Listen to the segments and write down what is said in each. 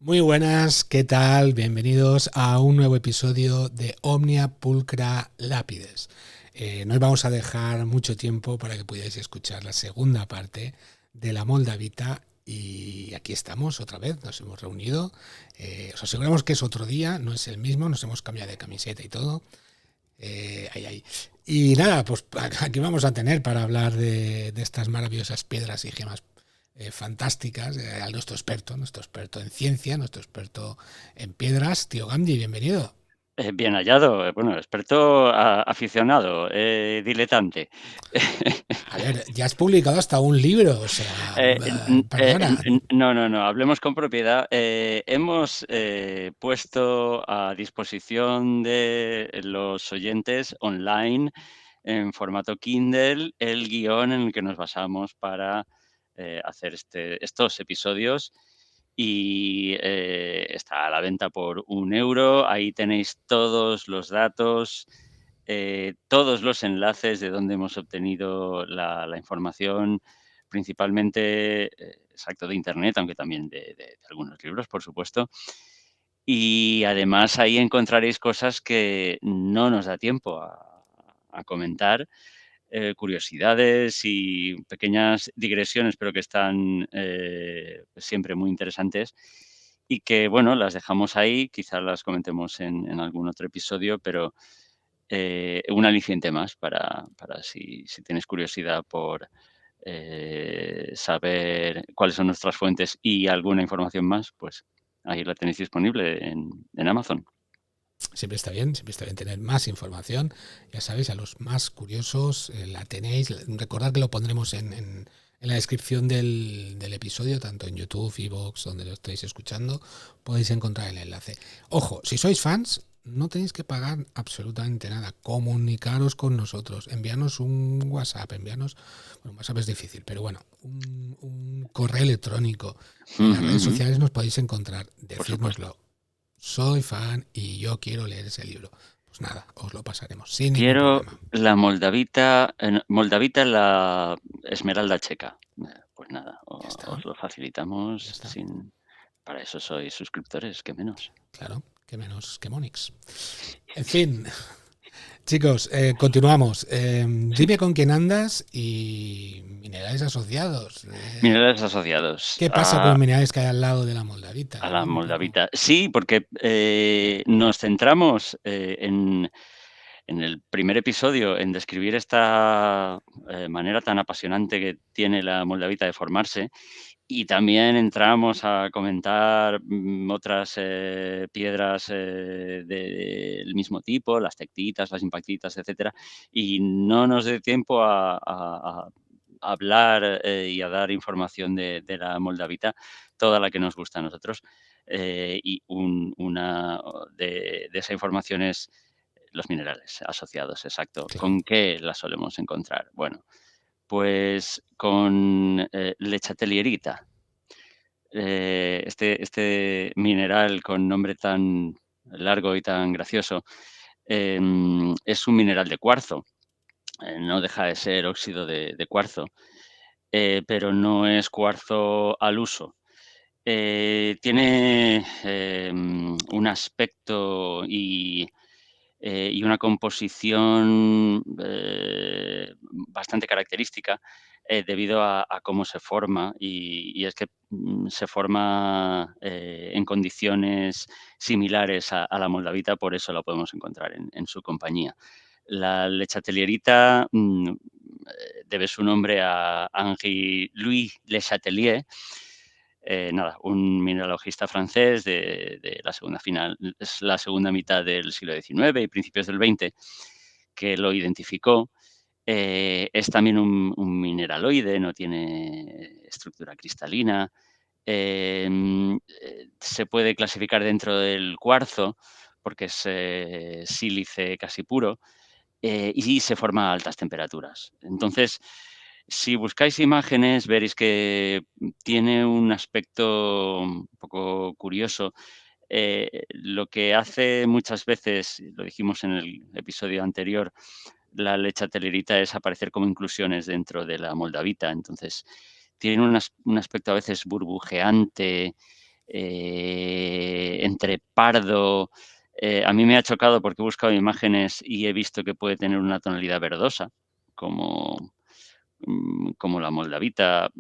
Muy buenas, ¿qué tal? Bienvenidos a un nuevo episodio de Omnia Pulcra Lápides. No os vamos a dejar mucho tiempo para que podáis escuchar la segunda parte de la Moldavita y aquí estamos otra vez, nos hemos reunido. Os aseguramos que es otro día, no es el mismo, nos hemos cambiado de camiseta y todo. Ahí. Y nada, pues aquí vamos a tener para hablar de estas maravillosas piedras y gemas fantásticas a nuestro experto en ciencia, nuestro experto en piedras, tío Gandhi, bienvenido. Bien hallado, bueno, experto, aficionado, diletante. A ver, ya has publicado hasta un libro, o sea, perdona. No, no, no, hablemos con propiedad. Hemos puesto a disposición de los oyentes online, en formato Kindle, el guión en el que nos basamos para hacer estos episodios y está a la venta por 1 euro. Ahí tenéis todos los datos, todos los enlaces de donde hemos obtenido la información, principalmente, exacto, de Internet, aunque también de algunos libros, por supuesto. Y además ahí encontraréis cosas que no nos da tiempo a comentar, curiosidades y pequeñas digresiones, pero que están siempre muy interesantes y que, bueno, las dejamos ahí, quizás las comentemos en algún otro episodio, pero un aliciente más para si tienes curiosidad por saber cuáles son nuestras fuentes y alguna información más, pues ahí la tenéis disponible en Amazon. Siempre está bien tener más información. Ya sabéis, a los más curiosos la tenéis. Recordad que lo pondremos en la descripción del episodio, tanto en YouTube, Evox, donde lo estéis escuchando, podéis encontrar el enlace. Ojo, si sois fans, no tenéis que pagar absolutamente nada. Comunicaros con nosotros, enviarnos un WhatsApp, bueno, WhatsApp es difícil, pero bueno, un correo electrónico. En las Ujú, redes ujú, sociales nos podéis encontrar, por supuesto. decírnoslo. Soy fan y yo quiero leer ese libro. Pues nada, os lo pasaremos sin ningún Quiero problema. la moldavita, no, moldavita, la esmeralda checa. Pues nada, Ya está, os lo facilitamos ya está. sin. Para eso sois suscriptores, qué menos. Claro, que menos que Monix. En fin, chicos, continuamos. Sí. Dime con quién andas y minerales asociados. Minerales asociados ¿Qué pasa con los minerales que hay al lado de la a moldavita? la Dime un poco. moldavita. Sí, porque nos centramos en el primer episodio en describir esta manera tan apasionante que tiene la moldavita de formarse. Y también entramos a comentar otras piedras del mismo tipo, las tectitas, las impactitas, etcétera, y no nos dio tiempo a hablar y a dar información de la moldavita, toda la que nos gusta a nosotros. Y una de esa información es los minerales asociados, exacto. Claro. ¿Con qué las solemos encontrar? Bueno, pues con lechatellierita. Este mineral con nombre tan largo y tan gracioso, es un mineral de cuarzo, no deja de ser óxido de cuarzo, pero no es cuarzo al uso. Tiene, un aspecto y una composición bastante característica debido a cómo se forma y es que se forma en condiciones similares a la moldavita, por eso la podemos encontrar en su compañía. La lechatellierita debe su nombre a Henri Louis Le Chatelier, nada, un mineralogista francés de la segunda final, es la segunda mitad del siglo XIX y principios del XX, que lo identificó. Es también un mineraloide, no tiene estructura cristalina. Se puede clasificar dentro del cuarzo porque es sílice casi puro y se forma a altas temperaturas. Entonces, si buscáis imágenes, veréis que tiene un aspecto un poco curioso. Lo que hace muchas veces, lo dijimos en el episodio anterior, la leche telerita es aparecer como inclusiones dentro de la moldavita. Entonces, tiene un aspecto a veces burbujeante, entre pardo. A mí me ha chocado porque he buscado imágenes y he visto que puede tener una tonalidad verdosa, como la moldavita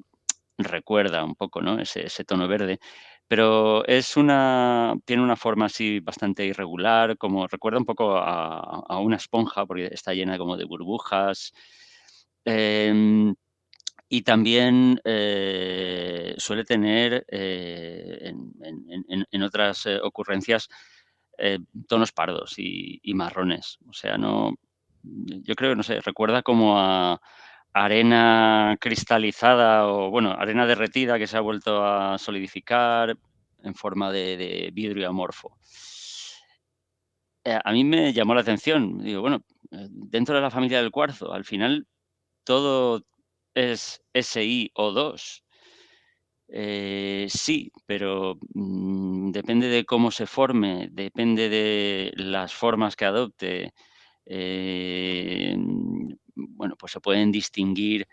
recuerda un poco, ¿no? Ese tono verde. Pero tiene una forma así bastante irregular, como recuerda un poco a una esponja, porque está llena como de burbujas. Em, y también suele tener en otras ocurrencias tonos pardos y marrones. O sea, no, yo creo, no sé, recuerda como a arena cristalizada o, bueno, arena derretida que se ha vuelto a solidificar en forma de vidrio amorfo. A mí me llamó la atención. Digo, bueno, dentro de la familia del cuarzo, al final todo es SiO2. Sí, pero depende de cómo se forme, depende de las formas que adopte. Bueno, pues se pueden distinguir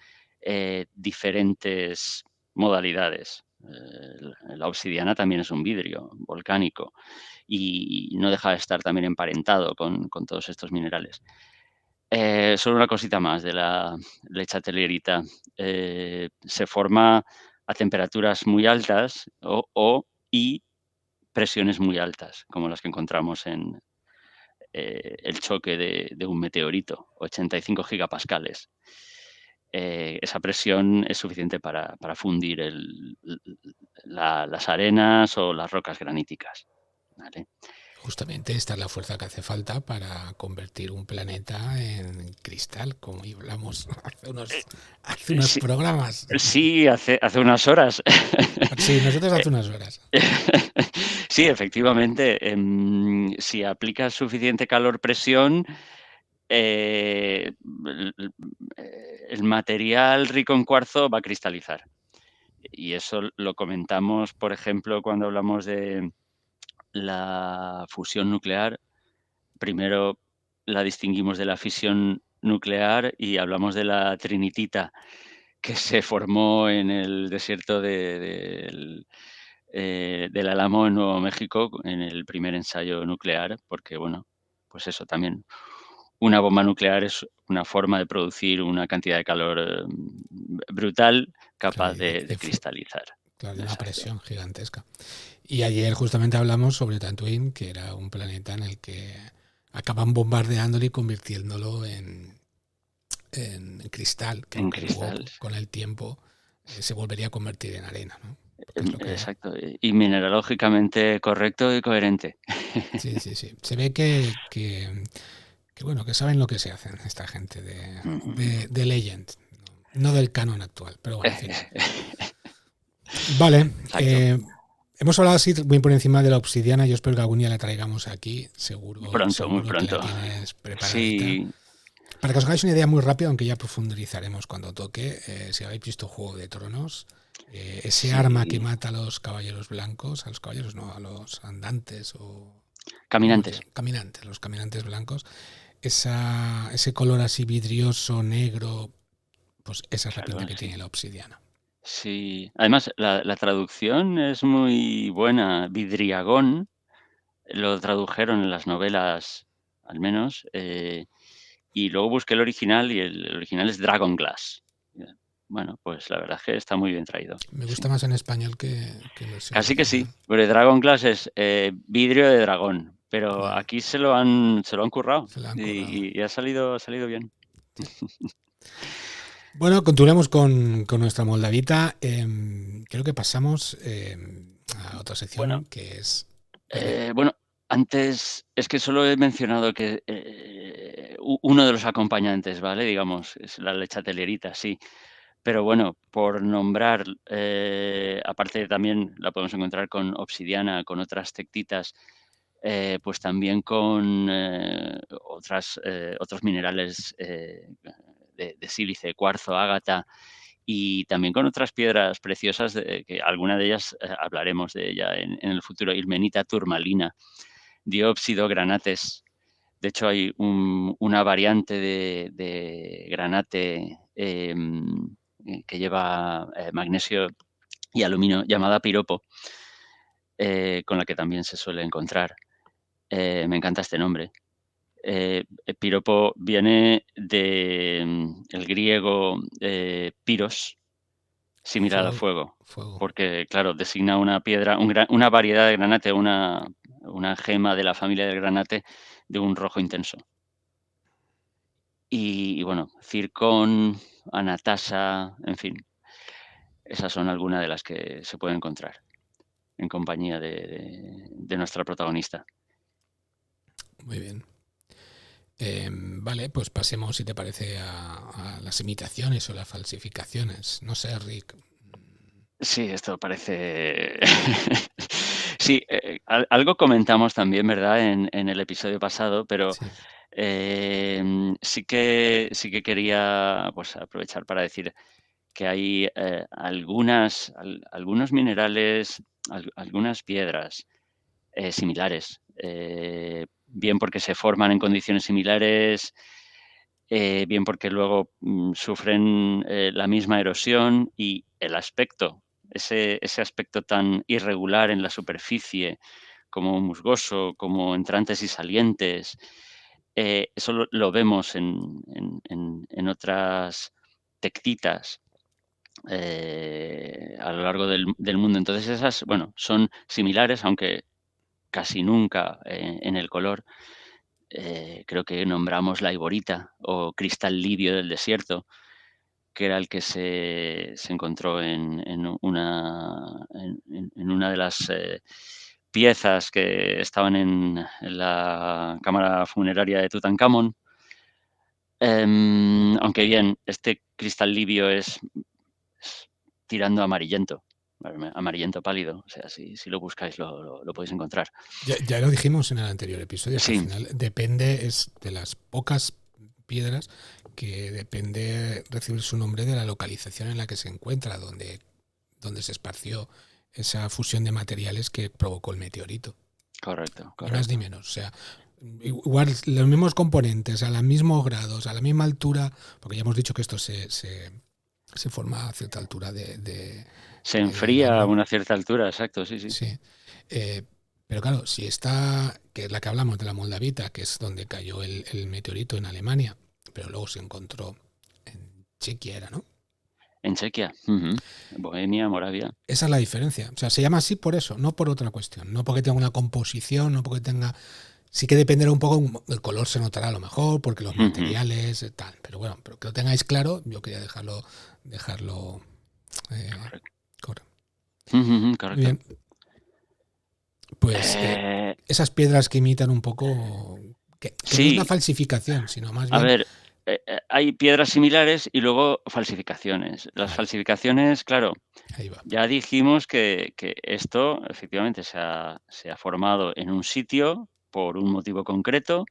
diferentes modalidades. La obsidiana también es un vidrio volcánico y no deja de estar también emparentado con todos estos minerales. Solo una cosita más de la lechatelierita. Se forma a temperaturas muy altas y presiones muy altas, como las que encontramos en el choque de un meteorito, 85 gigapascales. Esa presión es suficiente para fundir las arenas o las rocas graníticas, ¿vale? Justamente esta es la fuerza que hace falta para convertir un planeta en cristal, como hablamos hace unos Sí, programas. sí, hace unas horas. Sí, nosotros hace unas horas. Sí, efectivamente, si aplicas suficiente calor-presión, el material rico en cuarzo va a cristalizar. Y eso lo comentamos, por ejemplo, cuando hablamos de la fusión nuclear. Primero la distinguimos de la fisión nuclear y hablamos de la trinitita que se formó en el desierto del Álamo en Nuevo México en el primer ensayo nuclear, porque bueno, pues eso también. Una bomba nuclear es una forma de producir una cantidad de calor brutal Claro, capaz de cristalizar. claro, de una Exacto. presión gigantesca. Y ayer justamente hablamos sobre Tatooine, que era un planeta en el que acaban bombardeándolo y convirtiéndolo en cristal, que En aunque luego cristal. con el tiempo se volvería a convertir en arena, ¿no? Porque es lo que... Exacto. Y mineralógicamente correcto y coherente. Sí, sí, sí. Se ve que, bueno, que saben lo que se hacen esta gente de Legend, no del canon actual, pero bueno, en fin. Vale, Exacto. hemos hablado así muy por encima de la obsidiana. Yo espero que algún día la traigamos aquí. Seguro, Pronto, muy seguro que la pronto. tienes preparadita. Sí, Para que os hagáis una idea muy rápida, aunque ya profundizaremos cuando toque, si habéis visto Juego de Tronos, ese arma que sí. mata a los caballeros blancos, a los caballeros no, a los andantes o ¿cómo se Caminantes. llama? Caminantes, los caminantes blancos, ese color así vidrioso, negro, pues esa es la pinta Claro, que sí. tiene la obsidiana. Sí. Además, la traducción es muy buena. Vidriagón lo tradujeron en las novelas, al menos, y luego busqué el original y el original es Dragon Glass. Bueno, pues la verdad es que está muy bien traído. Me Sí. gusta más en español que en versión Casi que sí, original. porque Dragon Glass es vidrio de dragón, pero Claro, aquí se lo han currado se la han currado. y ha salido bien. Sí. Bueno, continuemos con nuestra moldavita. Creo que pasamos a otra Bueno, sección que es... Dime. bueno, antes es que solo he mencionado que uno de los acompañantes, ¿vale? Digamos, es la lechatelierita, sí. Pero bueno, por nombrar, aparte también la podemos encontrar con obsidiana, con otras tectitas, pues también con otros minerales de sílice, cuarzo, ágata y también con otras piedras preciosas, que alguna de ellas hablaremos de ella en el futuro, ilmenita, turmalina, diópsido, granates. De hecho, hay una variante de granate que lleva magnesio y aluminio llamada piropo. con la que también se suele encontrar. Me encanta este nombre. Piropo viene del griego piros, similar al Fuego, fuego, fuego. porque, claro, designa una piedra, una variedad de granate, una gema de la familia del granate de un rojo intenso. Y bueno, circón, anatasa, en fin, esas son algunas de las que se pueden encontrar en compañía de nuestra protagonista. Muy bien. Vale, pues pasemos, si te parece, a las imitaciones o las falsificaciones. No sé, Rick. Sí, esto parece... Sí, algo comentamos también, ¿verdad? En el episodio pasado, pero Sí, sí que quería, pues, aprovechar para decir que hay algunos minerales, algunas piedras similares, bien porque se forman en condiciones similares, bien porque luego sufren la misma erosión y el aspecto, ese aspecto tan irregular en la superficie, como musgoso, como entrantes y salientes, eso lo vemos en otras tectitas a lo largo del mundo. Entonces esas, bueno, son similares, aunque casi nunca en el color. Creo que nombramos la iborita o cristal libio del desierto, que era el que se encontró en una de las piezas que estaban en la cámara funeraria de Tutankamón. Aunque bien, este cristal libio es tirando amarillento, amarillento pálido. O sea, si lo buscáis lo podéis encontrar. ya lo dijimos en el anterior episodio, que al Sí, final depende, es de las pocas piedras que depende recibir su nombre de la localización en la que se encuentra, donde se esparció esa fusión de materiales que provocó el meteorito. correcto, Ni más ni correcto. menos. O sea, igual los mismos componentes, a los mismos grados, a la misma altura, porque ya hemos dicho que esto se forma a cierta altura Se del enfría a agua. una cierta altura, exacto, sí, sí. Sí. Eh, pero claro, si está, que es la que hablamos de la Moldavita, que es donde cayó el meteorito en Alemania, pero luego se encontró en Chequia, era, ¿no? En Chequia, ujú. Bohemia, Moravia. Esa es la diferencia. O sea, se llama así por eso, no por otra cuestión. No porque tenga una composición, no porque tenga. Sí que dependerá un poco, el color se notará a lo mejor, porque los Ujú, materiales, tal. Pero bueno, pero que lo tengáis claro, yo quería dejarlo eh, correcto. correcto. Ujú, ujú, Muy correcto. bien. Pues Eh, esas piedras que imitan un poco, que no es una sí, falsificación, sino más a bien. ver, hay piedras similares y luego falsificaciones. Las Vale, falsificaciones, claro, ahí va. ya dijimos que esto efectivamente se ha formado en un sitio por un motivo concreto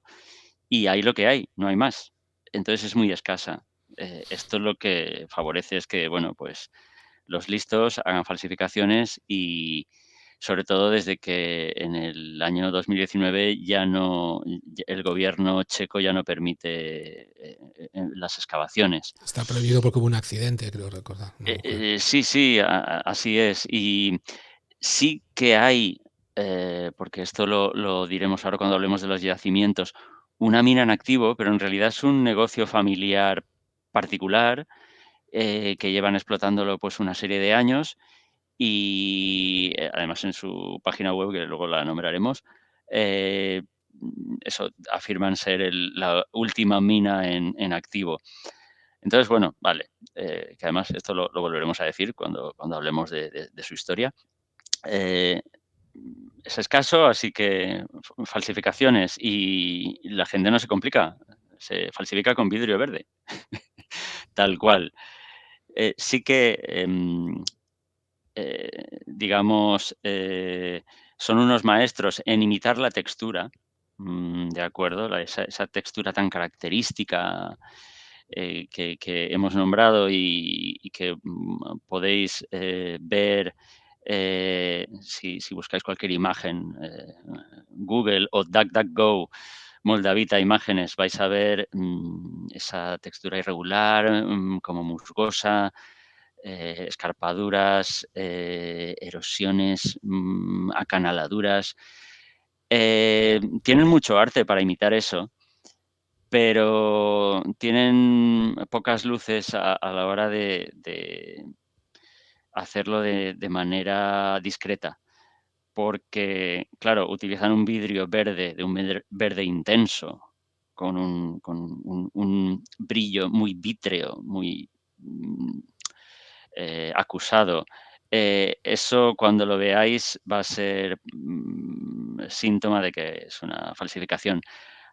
y hay lo que hay, no hay más. Entonces es muy escasa. Esto lo que favorece es que, bueno, pues los listos hagan falsificaciones y sobre todo desde que en el año 2019 el gobierno checo ya no permite las excavaciones. Está prohibido porque hubo un accidente, creo recordar, una mujer. Sí, sí, así es. Y sí que hay, porque esto lo diremos ahora cuando hablemos de los yacimientos, una mina en activo, pero en realidad es un negocio familiar particular que llevan explotándolo pues una serie de años y además en su página web, que luego la nombraremos, eso afirman ser la última mina en activo. Entonces, bueno, vale, que además esto lo volveremos a decir cuando hablemos de su historia. Eh, es escaso, así que falsificaciones y la gente no se complica, se falsifica con vidrio verde, tal cual. Sí que digamos, son unos maestros en imitar la textura, ¿de acuerdo? Esa textura tan característica que hemos nombrado y que podéis ver si buscáis cualquier imagen, Google o DuckDuckGo, Moldavita imágenes, vais a ver esa textura irregular, como musgosa, escarpaduras, erosiones, acanaladuras. Tienen mucho arte para imitar eso, pero tienen pocas luces a la hora de hacerlo de manera discreta, porque, claro, utilizan un vidrio verde, de un verde intenso, con un brillo muy vítreo, muy acusado. Eso, cuando lo veáis, va a ser síntoma de que es una falsificación.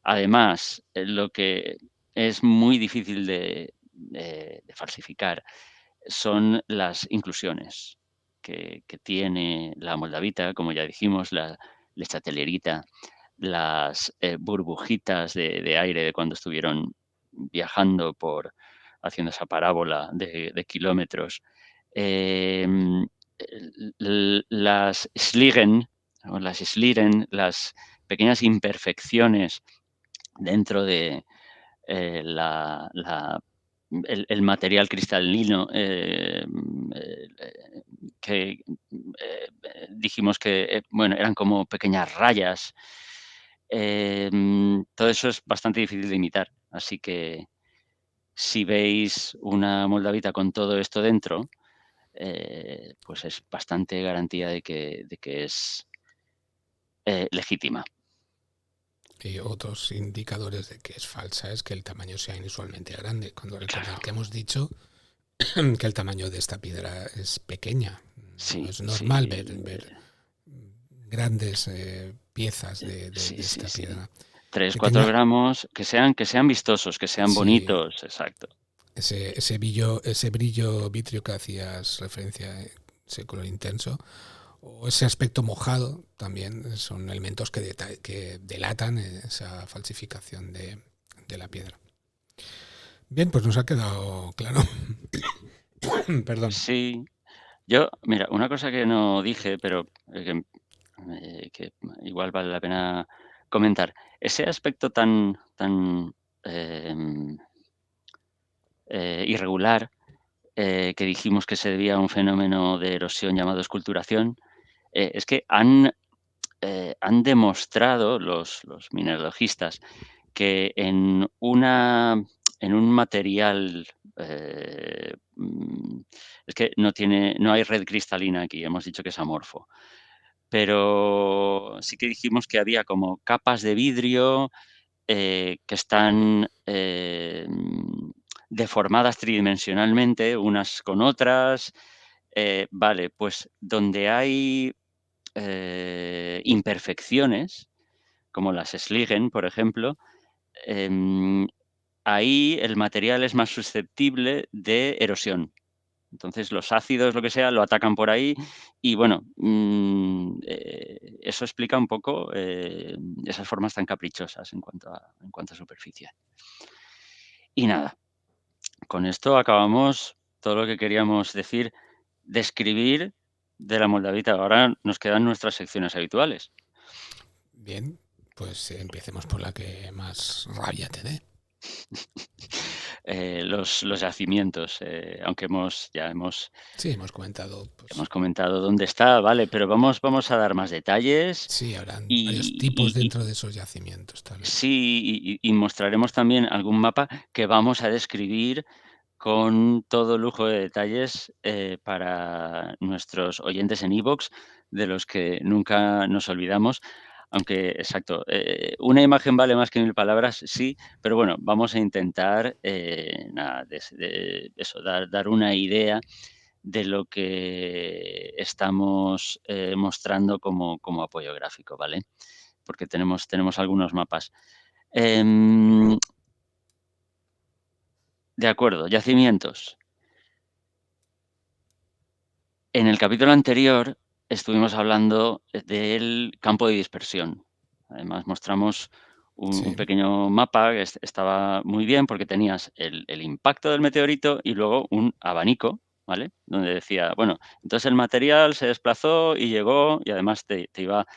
Además, lo que es muy difícil de falsificar son las inclusiones que tiene la moldavita, como ya dijimos, la lechatelierita, las burbujitas de aire de cuando estuvieron viajando haciendo esa parábola de kilómetros. Las Sligen, o las Sliren, las pequeñas imperfecciones dentro de el material cristalino, que dijimos que bueno, eran como pequeñas rayas. Todo eso es bastante difícil de imitar, así que si veis una moldavita con todo esto dentro, pues es bastante garantía de que es legítima. Y otros indicadores de que es falsa es que el tamaño sea inusualmente grande. Cuando recordar Claro, que hemos dicho que el tamaño de esta piedra es pequeña. No sí, es normal sí, ver grandes piezas sí, de sí, esta sí. piedra. 3, Que 4 tenga, gramos, que sean vistosos, que sean sí, bonitos, exacto. ese brillo vitrio que hacías referencia, ese color intenso, o ese aspecto mojado, también son elementos que delatan esa falsificación de la piedra. Bien, pues nos ha quedado claro. Perdón. Sí, yo, mira, una cosa que no dije, pero que igual vale la pena comentar. Ese aspecto tan em, irregular, que dijimos que se debía a un fenómeno de erosión llamado esculturación, es que han demostrado los mineralogistas que en un material, es que no hay red cristalina aquí, hemos dicho que es amorfo, pero sí que dijimos que había como capas de vidrio que están deformadas tridimensionalmente unas con otras. Vale, pues donde hay imperfecciones, como las Sligen, por ejemplo, em, ahí el material es más susceptible de erosión. Entonces, los ácidos, lo que sea, lo atacan por ahí y, bueno, eso explica un poco esas formas tan caprichosas en cuanto a superficie. Y nada, con esto acabamos todo lo que queríamos decir, describir de la moldavita. Ahora nos quedan nuestras secciones habituales. Bien, pues empecemos por la que más rabia te dé. Los yacimientos, aunque ya Sí, hemos comentado, pues hemos comentado dónde está, vale, pero vamos a dar más detalles sí, habrán varios tipos y, y- dentro de esos yacimientos, tal vez. sí, y mostraremos también algún mapa que vamos a describir con todo lujo de detalles para nuestros oyentes en iVoox, de los que nunca nos olvidamos. Aunque, exacto, una imagen vale más que 1000 palabras, sí, pero bueno, vamos a intentar nada, eso, dar una idea de lo que estamos mostrando como apoyo gráfico, ¿vale? Porque tenemos algunos mapas. Em, de acuerdo, yacimientos. En el capítulo anterior estuvimos hablando del campo de dispersión. Además, mostramos un Sí, pequeño mapa que estaba muy bien porque tenías el impacto del meteorito y luego un abanico, ¿vale? Donde decía, bueno, entonces el material se desplazó y llegó y además te iba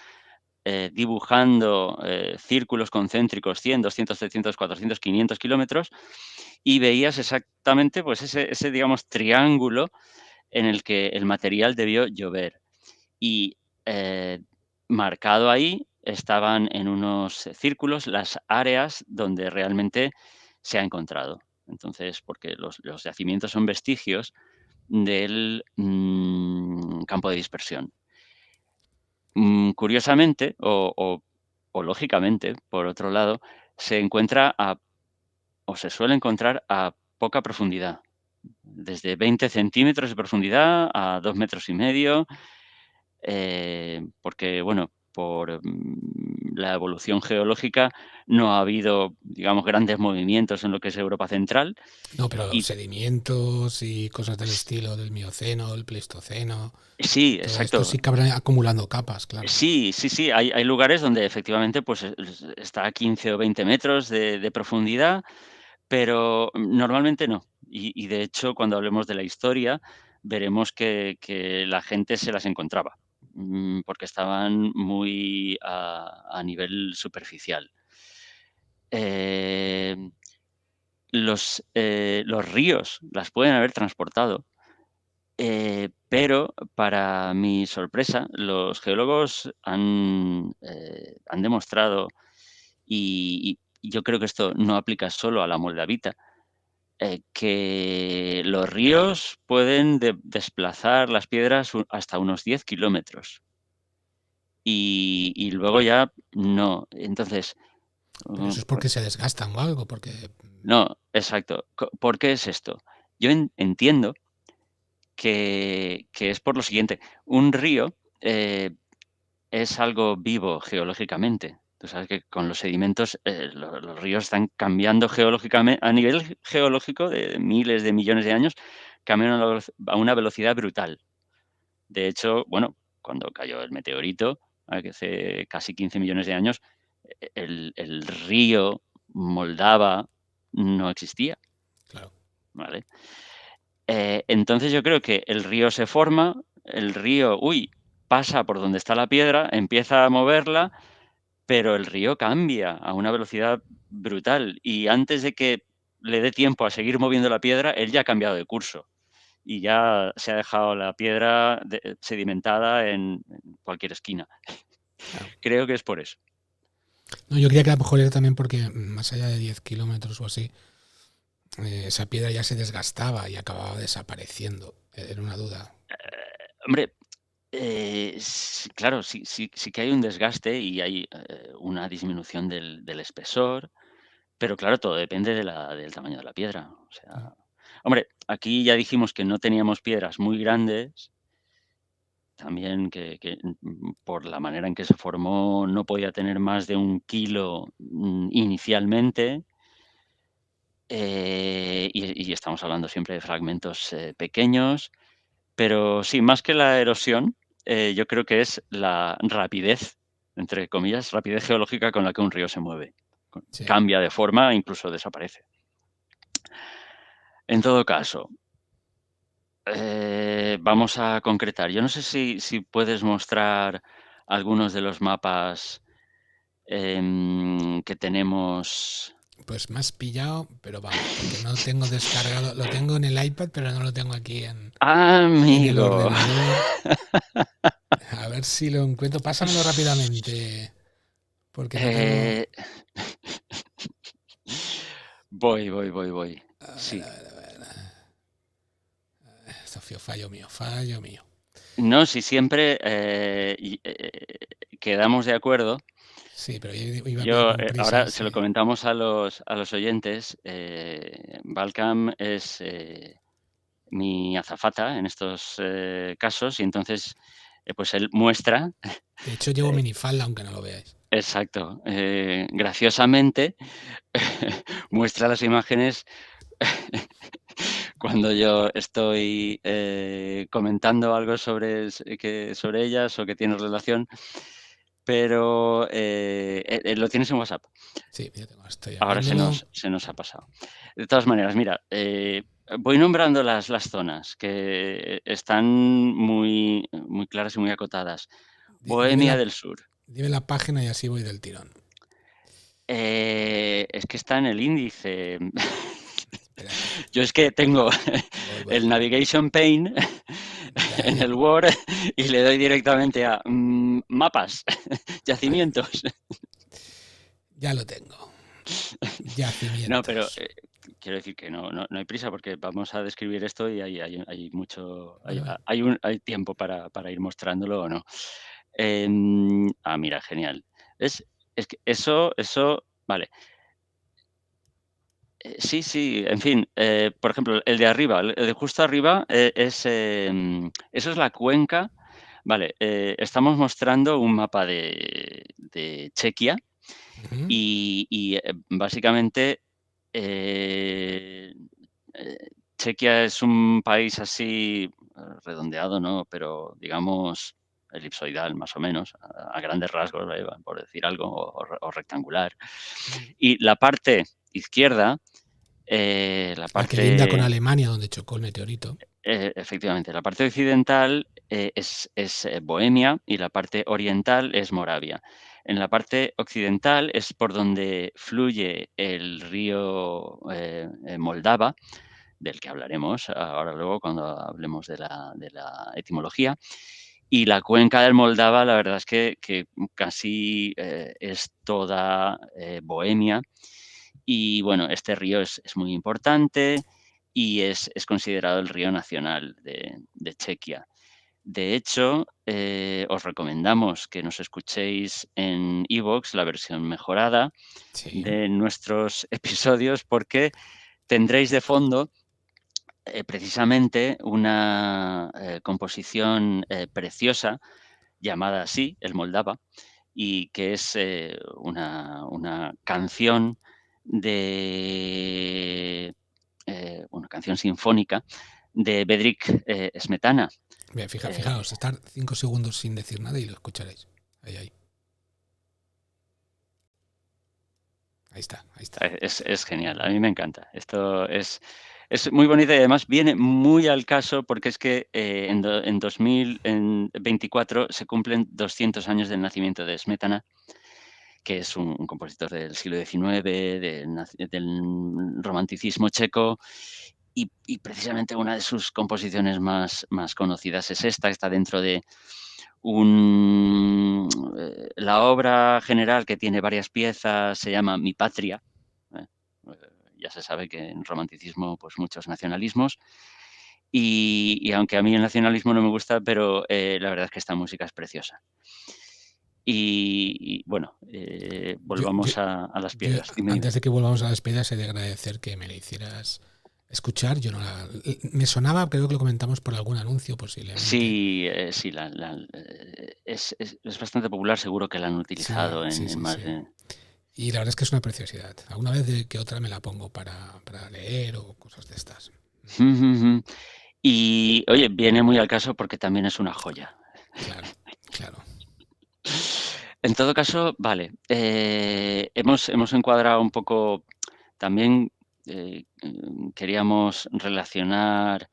dibujando círculos concéntricos 100, 200, 300, 400, 500 kilómetros y veías exactamente pues ese, digamos, triángulo en el que el material debió llover. Y marcado ahí estaban en unos círculos las áreas donde realmente se ha encontrado. Entonces, porque los yacimientos son vestigios del campo de dispersión. Curiosamente, o lógicamente, por otro lado, se encuentra o se suele encontrar a poca profundidad, desde 20 centímetros de profundidad a 2,5 metros, porque, bueno, por la evolución geológica no ha habido, digamos, grandes movimientos en lo que es Europa central. No, pero Y sedimentos y cosas del estilo del Mioceno, el Pleistoceno, sí, todo esto exacto. sí que habrá acumulando capas, claro. Sí, sí, sí, hay lugares donde efectivamente pues está a 15 o 20 metros de profundidad, pero normalmente no. Y de hecho, cuando hablemos de la historia, veremos que la gente se las encontraba, porque estaban muy a nivel superficial. Em, los ríos las pueden haber transportado, pero para mi sorpresa, los geólogos han demostrado, y yo creo que esto no aplica solo a la moldavita, que los ríos pueden desplazar las piedras hasta unos 10 kilómetros y luego ya no. Entonces, Pero eso es porque se desgastan o algo, porque no, exacto. ¿Por qué es esto? Yo entiendo que es por lo siguiente. Un río es algo vivo geológicamente. Tú sabes que con los sedimentos los ríos están cambiando geológicamente, a nivel geológico de miles de millones de años, cambian a una velocidad brutal. De hecho, bueno, cuando cayó el meteorito, hace casi 15 millones de años, el río Moldava no existía, claro. ¿vale? Entonces yo creo que el río se forma, el río, pasa por donde está la piedra, empieza a moverla, pero el río cambia a una velocidad brutal y antes de que le dé tiempo a seguir moviendo la piedra, él ya ha cambiado de curso y ya se ha dejado la piedra sedimentada en cualquier esquina. Claro. Creo que es por eso. No, yo creía que a lo mejor era también porque más allá de 10 kilómetros o así, esa piedra ya se desgastaba y acababa desapareciendo. Era una duda. Hombre, claro, sí que hay un desgaste y hay una disminución del espesor, pero claro, todo depende del tamaño de la piedra. O sea, hombre, aquí ya dijimos que no teníamos piedras muy grandes, también que, por la manera en que se formó no podía tener más de 1 kilo inicialmente, y estamos hablando siempre de fragmentos pequeños, pero sí, más que la erosión, yo creo que es la rapidez, entre comillas, rapidez geológica con la que un río se mueve. Sí. Cambia de forma, incluso desaparece. En todo caso, vamos a concretar. Yo no sé si puedes mostrar algunos de los mapas que tenemos. Pues me has pillado, pero vamos, porque no tengo descargado. Lo tengo en el iPad, pero no lo tengo aquí en el Amigo. ordenador. A ver si lo encuentro. Pásamelo rápidamente, porque no tengo. Eh, voy. A ver, Sí. a ver, a ver. Esto fue fallo mío, fallo mío. No, si siempre quedamos de acuerdo. Sí, pero yo iba Yo, con ahora prisas se lo y. comentamos a los oyentes. Balcam es mi azafata en estos casos y entonces, pues él muestra, De hecho, llevo eh, minifalda, aunque no lo veáis. exacto, graciosamente muestra las imágenes cuando yo estoy comentando algo sobre ellas o que tiene relación, pero lo tienes en WhatsApp. Sí, ya tengo, estoy Ahora se abriéndolo. nos, se nos ha pasado. De todas maneras, mira, voy nombrando las zonas que están muy, muy claras y muy acotadas. Dime Bohemia del Sur. Dime la página y así voy del tirón. Es que está en el índice. Espérate. Yo es que tengo Voy. el Navigation Pane Ya, en ya, el Word y le doy directamente a mapas, vale. yacimientos. Ya lo tengo. No, pero Yacimientos. quiero decir que no hay prisa porque vamos a describir esto y hay mucho, Vale, vale. hay tiempo para ir mostrándolo o no. Mira, genial. Es que eso, vale. Sí, sí, en fin, por ejemplo, el de arriba, el de justo arriba, eso es la cuenca. Vale, estamos mostrando un mapa de Chequia Ujú. y básicamente, eh, Chequia es un país así, redondeado, ¿no? Pero digamos elipsoidal, más o menos, a grandes rasgos, por decir algo, o rectangular. Mm. Y la parte izquierda, la La que linda con parte, Alemania, donde chocó el meteorito. efectivamente, la parte occidental es Bohemia y la parte oriental es Moravia. En la parte occidental es por donde fluye el río Moldava, del que hablaremos ahora luego cuando hablemos de la etimología. Y la cuenca del Moldava, la verdad es que casi es toda Bohemia. Y bueno, este río es muy importante y es considerado el río nacional de Chequia. De hecho, os recomendamos que nos escuchéis en iVoox la versión mejorada Sí. de nuestros episodios porque tendréis de fondo precisamente una composición preciosa llamada así, el Moldava, y que es una canción de una canción sinfónica de Bedřich Smetana. Bien, Eh, fijaos, estar 5 segundos sin decir nada y lo escucharéis. Ahí, ahí. Ahí está, ahí está. es genial, a mí me encanta. Esto es muy bonito y además viene muy al caso porque es que en 2024 se cumplen 200 años del nacimiento de Smetana, que es un compositor del siglo XIX, del romanticismo checo, y precisamente una de sus composiciones más conocidas es esta, que está dentro de la obra general, que tiene varias piezas, se llama Mi Patria. ¿eh? Ya se sabe que en romanticismo, pues muchos nacionalismos. Y aunque a mí el nacionalismo no me gusta, pero la verdad es que esta música es preciosa. Y bueno, Yo, yo, volvamos a las yo, piedras. Dime, dime. antes de que volvamos a la despedida, he de agradecer que me la hicieras escuchar. Yo no la, me sonaba, creo que lo comentamos por algún anuncio posiblemente. Sí, sí, es bastante popular, seguro que la han Sí, utilizado sí, en sí, más sí. de... Y la verdad es que es una preciosidad. Alguna vez de que otra me la pongo para leer o cosas de estas. Y oye, viene muy al caso porque también es una joya. Claro, claro. En todo caso, vale, hemos encuadrado un poco, también queríamos relacionar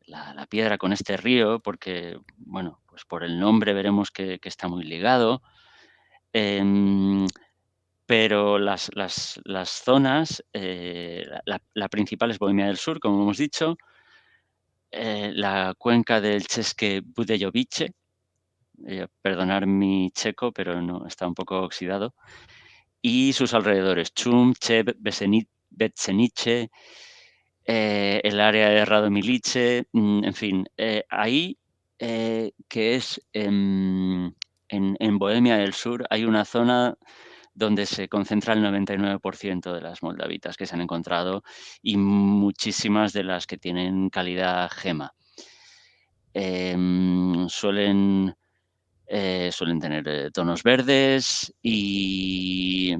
la piedra con este río porque, bueno, pues por el nombre veremos que está muy ligado. Em, pero las zonas, la principal es Bohemia del Sur, como hemos dicho, la cuenca del České Budějovice, perdonar mi checo, pero no, está un poco oxidado, y sus alrededores, Chum, Cheb, Bečenice, el área de Radomilice, en fin, ahí, que es en Bohemia del Sur, hay una zona donde se concentra el 99% de las moldavitas que se han encontrado y muchísimas de las que tienen calidad gema. Suelen tener tonos verdes y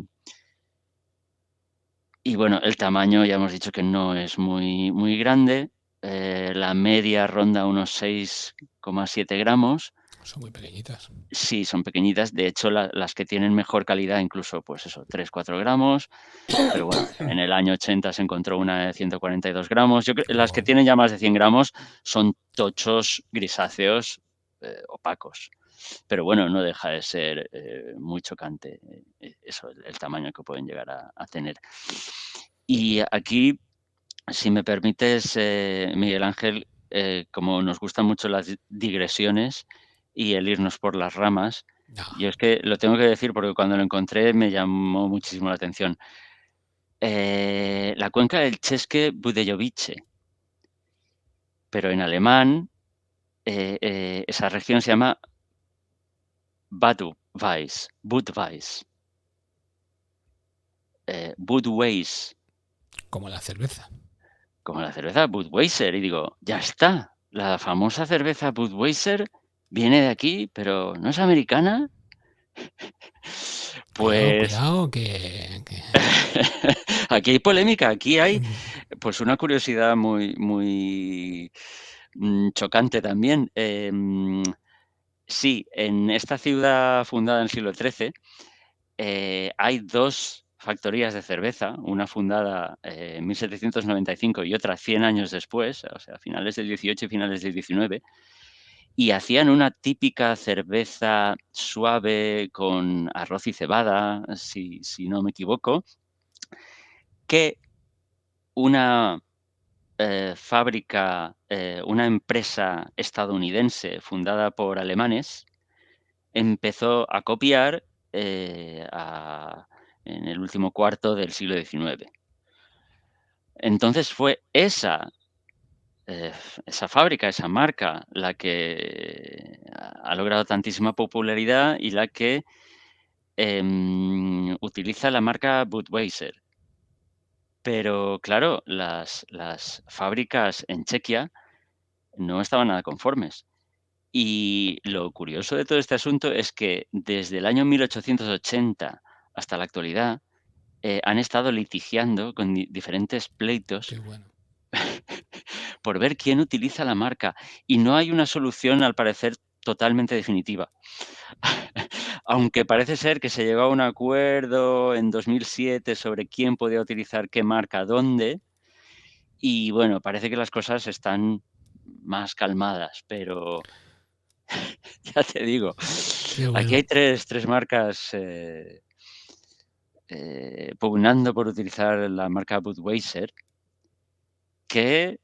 bueno, el tamaño ya hemos dicho que no es muy grande. La media ronda unos 6,7 gramos. Son muy pequeñitas. Sí, son pequeñitas. De hecho, las que tienen mejor calidad, incluso, pues eso, 3-4 gramos. Pero bueno, en el año 80 se encontró una de 142 gramos. Las que Wow. tienen ya más de 100 gramos son tochos grisáceos opacos. Pero bueno, no deja de ser muy chocante eso, el tamaño que pueden llegar a tener. Y aquí, si me permites, Miguel Ángel, como nos gustan mucho las digresiones y el irnos por las ramas, No, yo es que lo tengo que decir porque cuando lo encontré me llamó muchísimo la atención. La cuenca del Chesky Budějovice, pero en alemán esa región se llama Budweis, Budweis, como la cerveza. como la cerveza Budweiser. Y digo, ya está, la famosa cerveza Budweiser viene de aquí, pero ¿no es americana? Cuidado, Pues cuidado, que aquí hay polémica, aquí hay pues una curiosidad muy chocante también. Sí, en esta ciudad fundada en el siglo XIII hay 2 factorías de cerveza, una fundada en 1795 y otra 100 años después, o sea, finales del 18 y finales del 19, y hacían una típica cerveza suave con arroz y cebada, si no me equivoco, que una fábrica, una empresa estadounidense fundada por alemanes empezó a copiar en el último cuarto del siglo XIX. Entonces fue eh, esa fábrica, esa marca, la que ha logrado tantísima popularidad y la que utiliza la marca Budweiser. Pero claro, las fábricas en Chequia no estaban nada conformes. Y lo curioso de todo este asunto es que desde el año 1880 hasta la actualidad, han estado litigiando con diferentes pleitos qué bueno. por ver quién utiliza la marca, y no hay una solución, al parecer, totalmente definitiva. Aunque parece ser que se llegó a un acuerdo en 2007 sobre quién podía utilizar qué marca dónde, y bueno, parece que las cosas están más calmadas, pero ya te digo, Qué aquí bueno. hay tres marcas pugnando por utilizar la marca Budweiser, que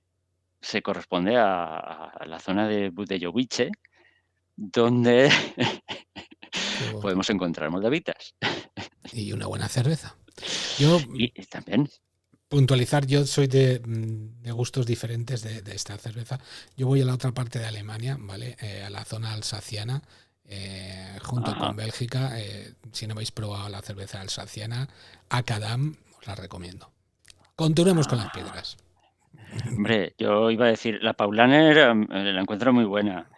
se corresponde a la zona de Budějovice, donde Qué bueno. podemos encontrar moldavitas. Y una buena cerveza. Yo, Y también, puntualizar, yo soy de gustos diferentes de esta cerveza. Yo voy a la otra parte de Alemania, ¿vale? A la zona alsaciana, junto ajá, con Bélgica. Si no habéis probado la cerveza alsaciana, Akadam, os la recomiendo. Continuemos con las ah, piedras. hombre, yo iba a decir, la Paulaner la encuentro muy buena,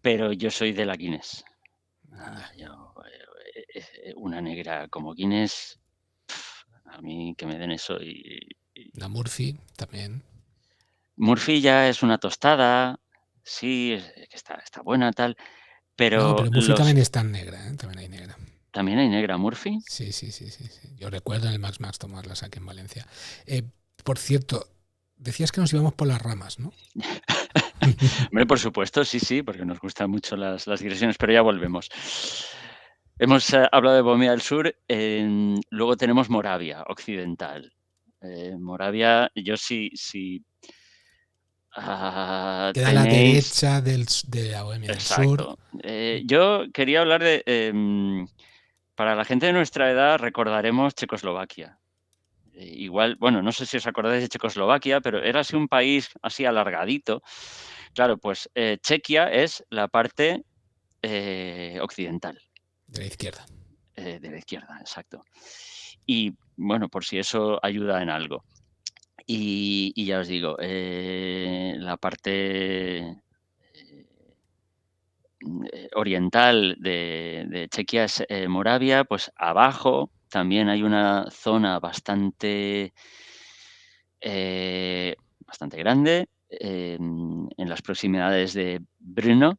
pero yo soy de la Guinness. Ya. Yo, una negra como Guinness, a mí que me den eso y La Murphy también. Murphy ya es una tostada, sí, que está buena, tal, No, pero pero Murphy los también está en negra, ¿eh? También hay negra. ¿también hay negra Murphy? Sí, sí, sí, sí, sí. Yo recuerdo en el Max Max tomarlas aquí en Valencia. Eh, por cierto, decías que nos íbamos por las ramas, ¿no? Hombre, por supuesto, sí, sí, porque nos gustan mucho las digresiones, pero ya volvemos. Hemos hablado de Bohemia del Sur, luego tenemos Moravia Occidental. Moravia, yo sí Queda a la tenéis derecha de la Bohemia del Sur. exacto. Yo quería hablar de, para la gente de nuestra edad recordaremos Checoslovaquia. Igual, bueno, no sé si os acordáis de Checoslovaquia, pero era así un país así alargadito. Claro, pues Chequia es la parte occidental, De la izquierda. de la izquierda, exacto. Y bueno, por si eso ayuda en algo. Y ya os digo, la parte oriental de Chequia es Moravia, pues abajo también hay una zona bastante grande, en las proximidades de Brno,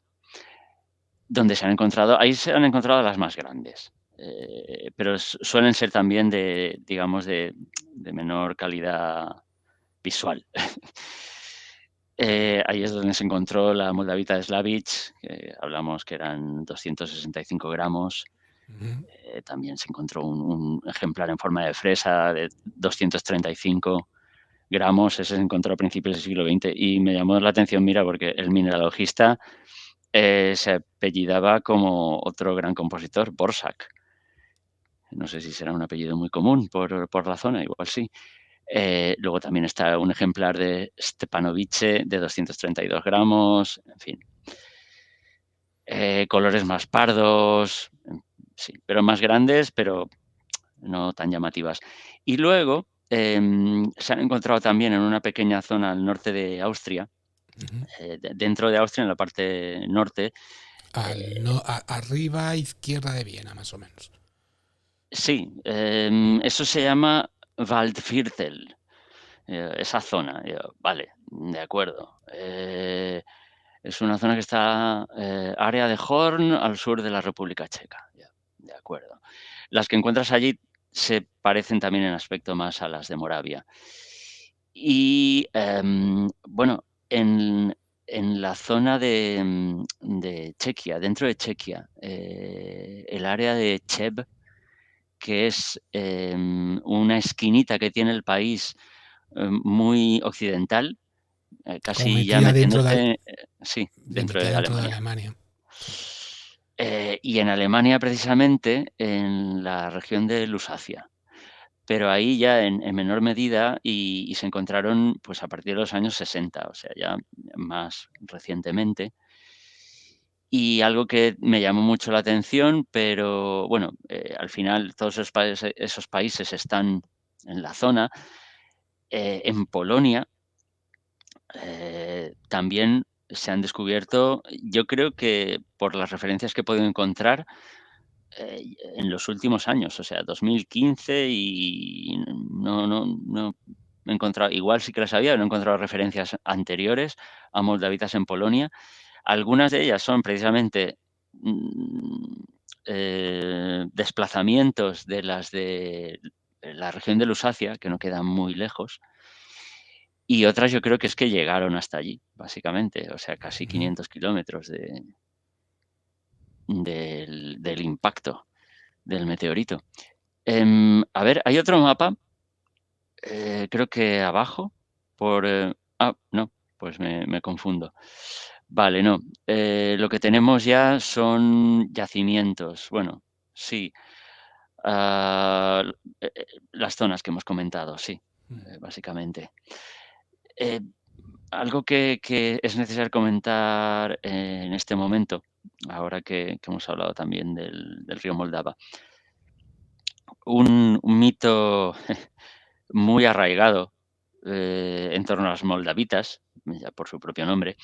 donde ahí se han encontrado las más grandes, pero suelen ser también digamos, de menor calidad visual. Ahí es donde se encontró la moldavita de Slavich, que hablamos que eran 265 gramos. Ujú. También se encontró un ejemplar en forma de fresa de 235 gramos. Ese se encontró a principios del siglo XX y me llamó la atención, mira, porque el mineralogista se apellidaba como otro gran compositor, Borsak. No sé si será un apellido muy común por la zona, igual sí. Luego también está un ejemplar de Stepanovice de 232 gramos, en fin. Colores más pardos, sí, pero más grandes, pero no tan llamativas. Y luego se han encontrado también en una pequeña zona al norte de Austria, Ujú. dentro de Austria, en la parte norte. No, arriba, izquierda de Viena, más o menos. Sí, eso se llama Waldviertel, esa zona. Vale, de acuerdo. Es una zona que está, área de Horn, al sur de la República Checa. Ya, de acuerdo. Las que encuentras allí se parecen también en aspecto más a las de Moravia. Y, bueno, en la zona de Chequia, dentro de Chequia, el área de Cheb, que es una esquinita que tiene el país muy occidental, Como casi ya metida dentro de, metiéndote, sí, bien dentro metida de dentro de Alemania. Alemania. Sí. Y en Alemania, precisamente, en la región de Lusacia, pero ahí ya en menor medida y se encontraron pues a partir de los años 60, o sea, ya más recientemente. Y algo que me llamó mucho la atención, pero bueno, al final todos esos países están en la zona. En Polonia también se han descubierto, yo creo que por las referencias que he podido encontrar, en los últimos años, o sea, 2015 y no he encontrado, igual sí que las había, no he encontrado referencias anteriores a moldavitas en Polonia. Algunas de ellas son precisamente desplazamientos de las de la región de Lusacia, que no quedan muy lejos, y otras yo creo que es que llegaron hasta allí, básicamente, o sea, casi Ujú. 500 kilómetros del impacto del meteorito. A ver, hay otro mapa, creo que abajo, no, pues me confundo. Vale, no, lo que tenemos ya son yacimientos. Bueno, sí, ah, las zonas que hemos comentado, sí, básicamente. Eh, Algo que es necesario comentar en este momento, ahora que hemos hablado también del río Moldava. Un mito muy arraigado, en torno a las moldavitas, ya por su propio nombre,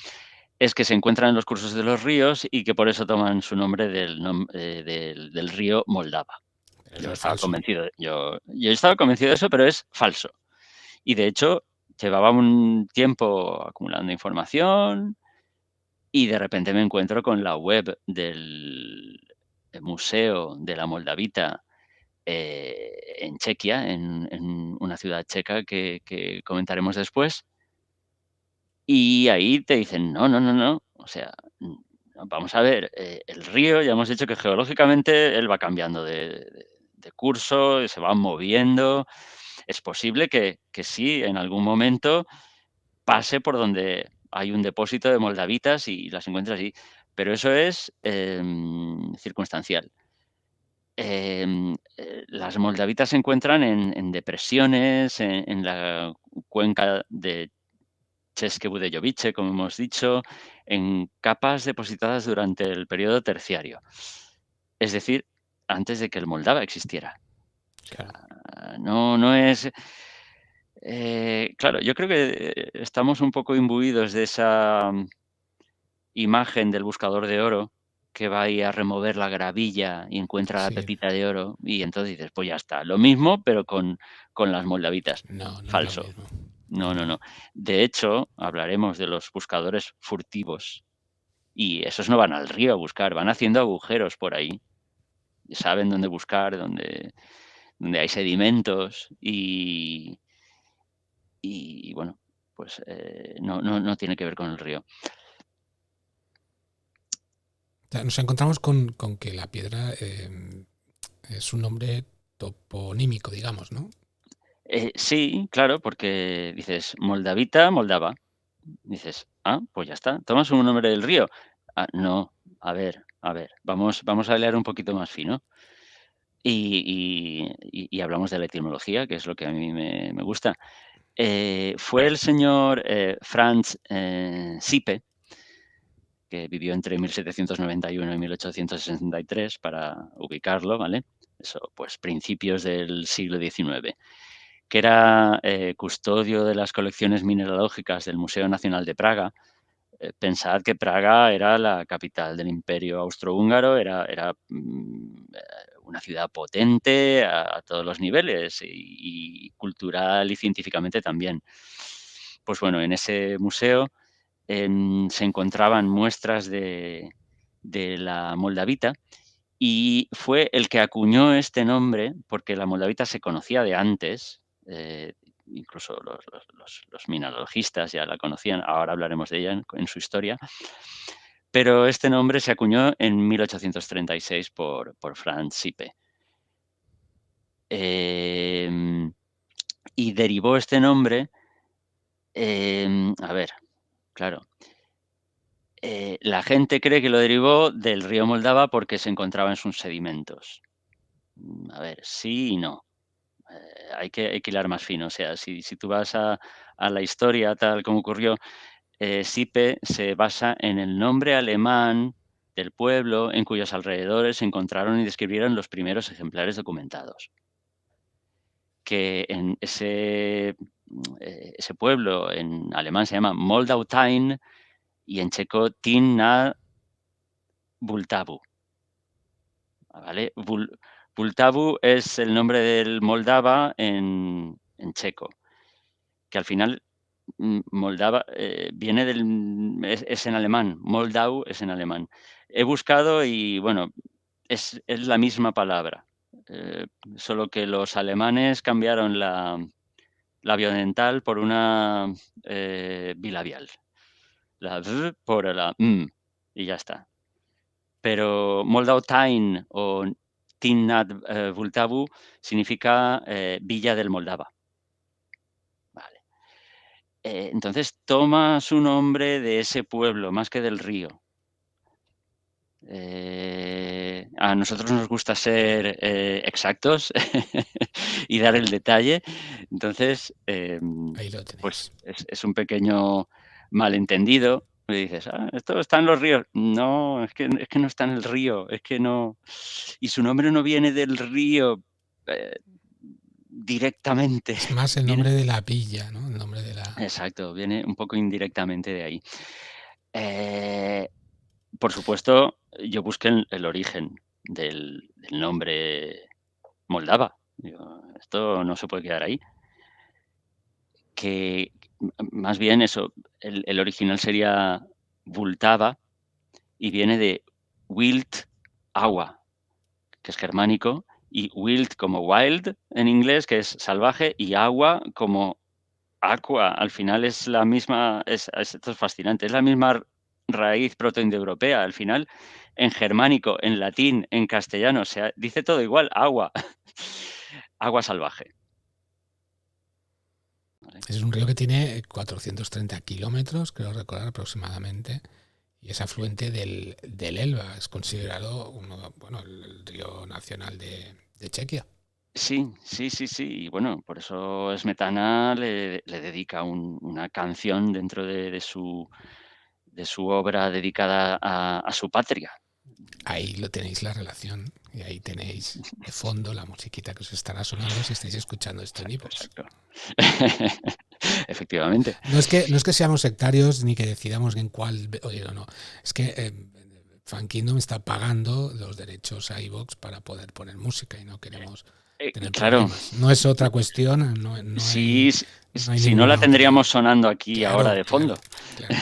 es que se encuentran en los cursos de los ríos y que por eso toman su nombre del río Moldava. Pero eso Yo es estaba falso. convencido, yo estaba convencido de eso, pero es falso. Y de hecho, llevaba un tiempo acumulando información y de repente me encuentro con la web del Museo de la Moldavita, en Chequia, en una ciudad checa que comentaremos después, y ahí te dicen: "No, no, no, no, o sea, vamos a ver, el río ya hemos dicho que geológicamente él va cambiando de curso, y se va moviendo. Es posible que sí, en algún momento pase por donde hay un depósito de moldavitas y las encuentres allí, pero eso es, circunstancial". Las moldavitas se encuentran en depresiones, en la cuenca de Chesky-Budejovice, como hemos dicho, en capas depositadas durante el periodo terciario, es decir, antes de que el Moldava existiera. O Claro. sea, no es, claro, yo creo que estamos un poco imbuidos de esa imagen del buscador de oro que va ahí a remover la gravilla y encuentra la Sí. pepita de oro, y entonces dices: "Pues ya está, lo mismo, pero con las moldavitas". No, no es lo Falso. mismo. No, No, no, no. no. De hecho, hablaremos de los buscadores furtivos, y esos no van al río a buscar, van haciendo agujeros por ahí. Saben dónde buscar, donde hay sedimentos y bueno. pues no tiene que ver con el río. O sea, nos encontramos con que la piedra es un nombre toponímico, digamos, ¿no? Sí, claro, porque dices Moldavita, Moldava. Dices, pues ya está, tomas un nombre del río. No, a ver, vamos a leer un poquito más fino. Y hablamos de la etimología, que es lo que a mí me gusta. Fue el señor Franz Sipe, que vivió entre 1791 y 1863, para ubicarlo, ¿vale? Eso, pues principios del siglo XIX, que era custodio de las colecciones mineralógicas del Museo Nacional de Praga. Pensad que Praga era la capital del Imperio Austrohúngaro, era una ciudad potente a todos los niveles y cultural y científicamente también. Pues bueno, en ese museo se encontraban muestras de la moldavita y fue el que acuñó este nombre, porque la moldavita se conocía de antes, incluso los mineralogistas ya la conocían, ahora hablaremos de ella en su historia, pero este nombre se acuñó en 1836 por Franz Sipe. Y derivó este nombre, a ver, claro, la gente cree que lo derivó del río Moldava porque se encontraba en sus sedimentos. A ver, sí y no. Hay que hilar más fino. O sea, si tú vas a la historia tal como ocurrió, Sipe se basa en el nombre alemán del pueblo en cuyos alrededores se encontraron y describieron los primeros ejemplares documentados. Que en ese pueblo en alemán se llama Moldau-Tain y en checo Tin na Bultavu. ¿Vale? Bultavu es el nombre del Moldava en checo, que al final Moldava viene es en alemán, Moldau es en alemán. He buscado y bueno, es la misma palabra, solo que los alemanes cambiaron la biodental por una bilabial, la v por la m y ya está. Pero Moldau-Tain o Tin nad Vltavu significa villa del Moldava. Vale. Entonces toma su nombre de ese pueblo más que del río. A nosotros nos gusta ser exactos y dar el detalle. Entonces, Ahí lo pues tenéis. es un pequeño malentendido. Me dices, esto está en los ríos. No, es que no está en el río, es que no. Y su nombre no viene del río directamente. Es más el Viene, nombre de la villa, ¿no? El nombre de la... exacto, viene un poco indirectamente de ahí. Por supuesto, yo busqué el origen del nombre Moldava. Digo, esto no se puede quedar ahí. Que más bien eso, el original sería Vltava y viene de wild, agua, que es germánico, y wild como wild en inglés, que es salvaje, y agua como aqua. Al final es la misma, esto es fascinante, es la misma raíz protoindoeuropea. Al final, en germánico, en latín, en castellano, o sea, dice todo igual, agua. Agua salvaje. ¿Vale? Es un río que tiene 430 kilómetros, creo recordar aproximadamente, y es afluente del Elba. Es considerado el río nacional de Chequia. Sí. Y bueno, por eso Smetana le dedica una canción dentro de su obra dedicada a su patria. Ahí lo tenéis la relación y ahí tenéis de fondo la musiquita que os estará sonando si estáis escuchando esto en iVoox. Exacto. Efectivamente. No es que seamos sectarios ni que decidamos en cuál oír o no. Es que Fan Kingdom está pagando los derechos a iVoox para poder poner música y no queremos tener Claro, problemas. No es otra cuestión, no hay, si, no hay no la ninguna otra. tendríamos sonando aquí ahora Claro, de claro, fondo. claro.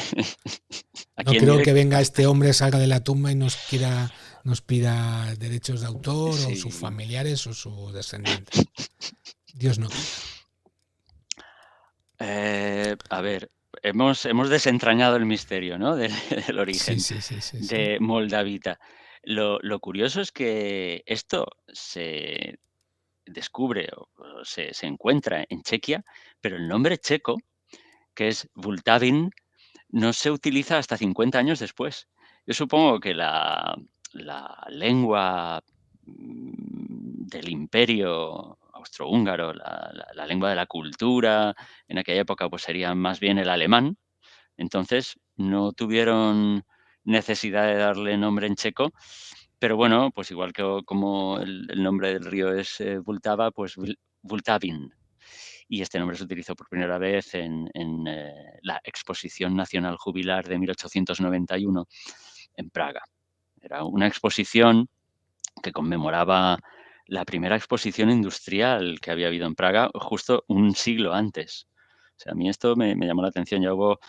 Aquí No en creo que directo. venga este hombre, salga de la tumba y nos pida derechos de autor o sus Sí. familiares o sus descendientes. Dios no quiera. A ver, hemos desentrañado el misterio, ¿no? Del Sí, origen sí, sí, sí, sí. de Moldavita. Lo curioso es que esto se descubre o se encuentra en Chequia, pero el nombre checo, que es Vltavin, no se utiliza hasta 50 años después. Yo supongo que la lengua del imperio austrohúngaro, la lengua de la cultura, en aquella época pues sería más bien el alemán, entonces no tuvieron necesidad de darle nombre en checo, pero bueno, pues igual que como el nombre del río es Vltava, pues Vltavin. Y este nombre se utilizó por primera vez en la Exposición Nacional Jubilar de 1891 en Praga. Era una exposición que conmemoraba la primera exposición industrial que había habido en Praga justo un siglo antes. O sea, a mí esto me llamó la atención. Ya hubo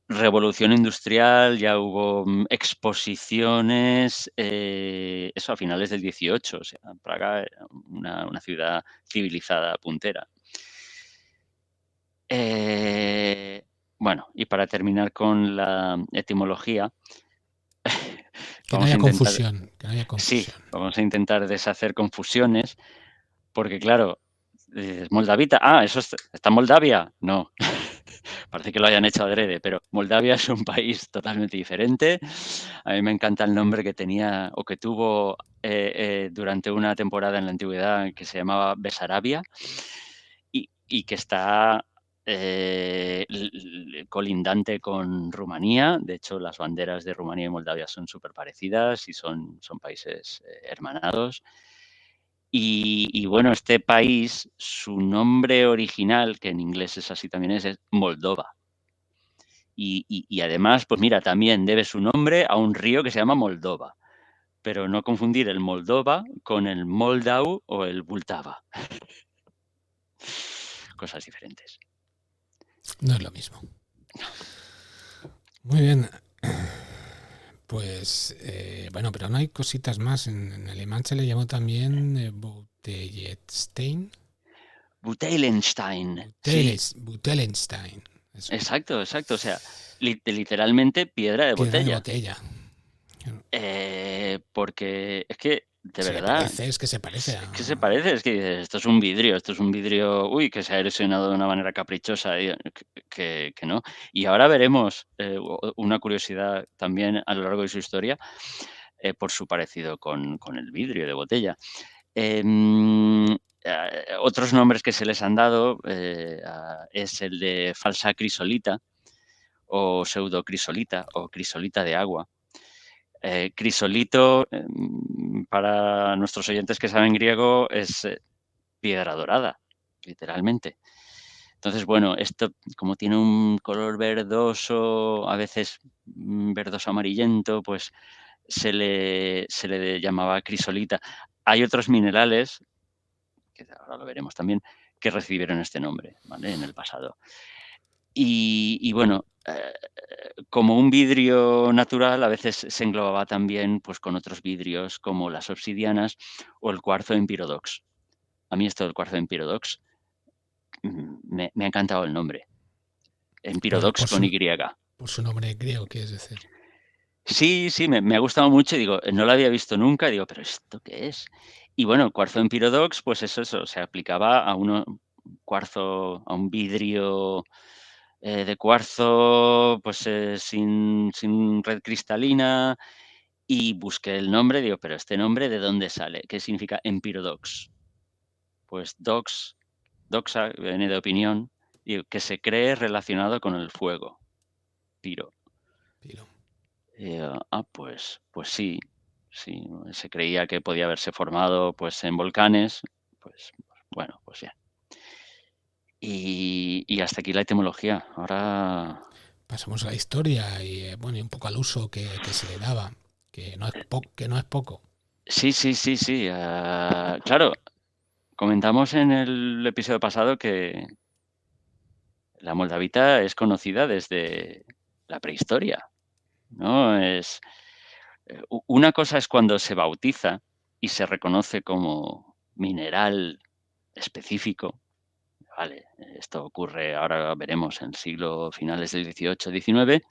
revolución industrial, ya hubo exposiciones, eso a finales del 18. O sea, Praga era una ciudad civilizada puntera. Bueno, y para terminar con la etimología, Que no vamos a haya intentar, confusión, que no haya sí, confusión. vamos a intentar deshacer confusiones, porque claro, dices, Moldavita, ¿eso está en Moldavia? No, parece que lo hayan hecho adrede, pero Moldavia es un país totalmente diferente. A mí me encanta el nombre que tenía o que tuvo durante una temporada en la antigüedad que se llamaba Besarabia y que está colindante con Rumanía. De hecho, las banderas de Rumanía y Moldavia son súper parecidas y son países hermanados. Y bueno, este país, su nombre original, que en inglés es así también es Moldova. Y además, pues mira, también debe su nombre a un río que se llama Moldova, pero no confundir el Moldova con el Moldau o el Vltava. Cosas diferentes. No es lo mismo. Muy bien. Pues, bueno, pero no hay cositas más. En alemán se le llamó también Boutellenstein. Butelenstein, sí, Butellenstein. Eso. exacto, exacto. O sea, literalmente piedra de Piedra de botella. botella. Porque es que, de Se verdad, parece, es que se parece es que se a... parece, es que dices, esto es un vidrio, uy, que se ha erosionado de una manera caprichosa, y, que no. Y ahora veremos una curiosidad también a lo largo de su historia, por su parecido con el vidrio de botella. Otros nombres que se les han dado es el de falsa crisolita o pseudocrisolita o crisolita de agua. Crisolito, para nuestros oyentes que saben griego, es piedra dorada, literalmente. Entonces, bueno, esto como tiene un color verdoso, a veces verdoso amarillento, pues se le llamaba crisolita. Hay otros minerales, que ahora lo veremos también, que recibieron este nombre, ¿vale? En el pasado. Y bueno, como un vidrio natural, a veces se englobaba también, pues, con otros vidrios, como las obsidianas o el cuarzo en Pyrodox. A mí esto del cuarzo en Pyrodox, me ha encantado el nombre. En Pyrodox con Y. por su nombre griego, quieres decir. Sí, sí, me ha gustado mucho y digo, no lo había visto nunca, y digo, ¿pero esto qué es? Y bueno, cuarzo en Pyrodox, pues eso, se aplicaba a cuarzo, a un vidrio de cuarzo, pues sin red cristalina, y busqué el nombre, digo, pero este nombre, ¿de dónde sale? ¿Qué significa Empirodox? Pues doxa, viene de opinión, y que se cree relacionado con el fuego, piro. Piro. Pues sí, sí, se creía que podía haberse formado pues en volcanes, pues bueno, pues bien. Y hasta aquí la etimología. Ahora, Pasamos a la historia y, bueno, y un poco al uso que se le daba, que no es poco. sí, sí, sí, sí. Claro, comentamos en el episodio pasado que la moldavita es conocida desde la prehistoria, ¿no? Una cosa es cuando se bautiza y se reconoce como mineral específico, vale, esto ocurre, ahora veremos, en finales del XVIII-XIX,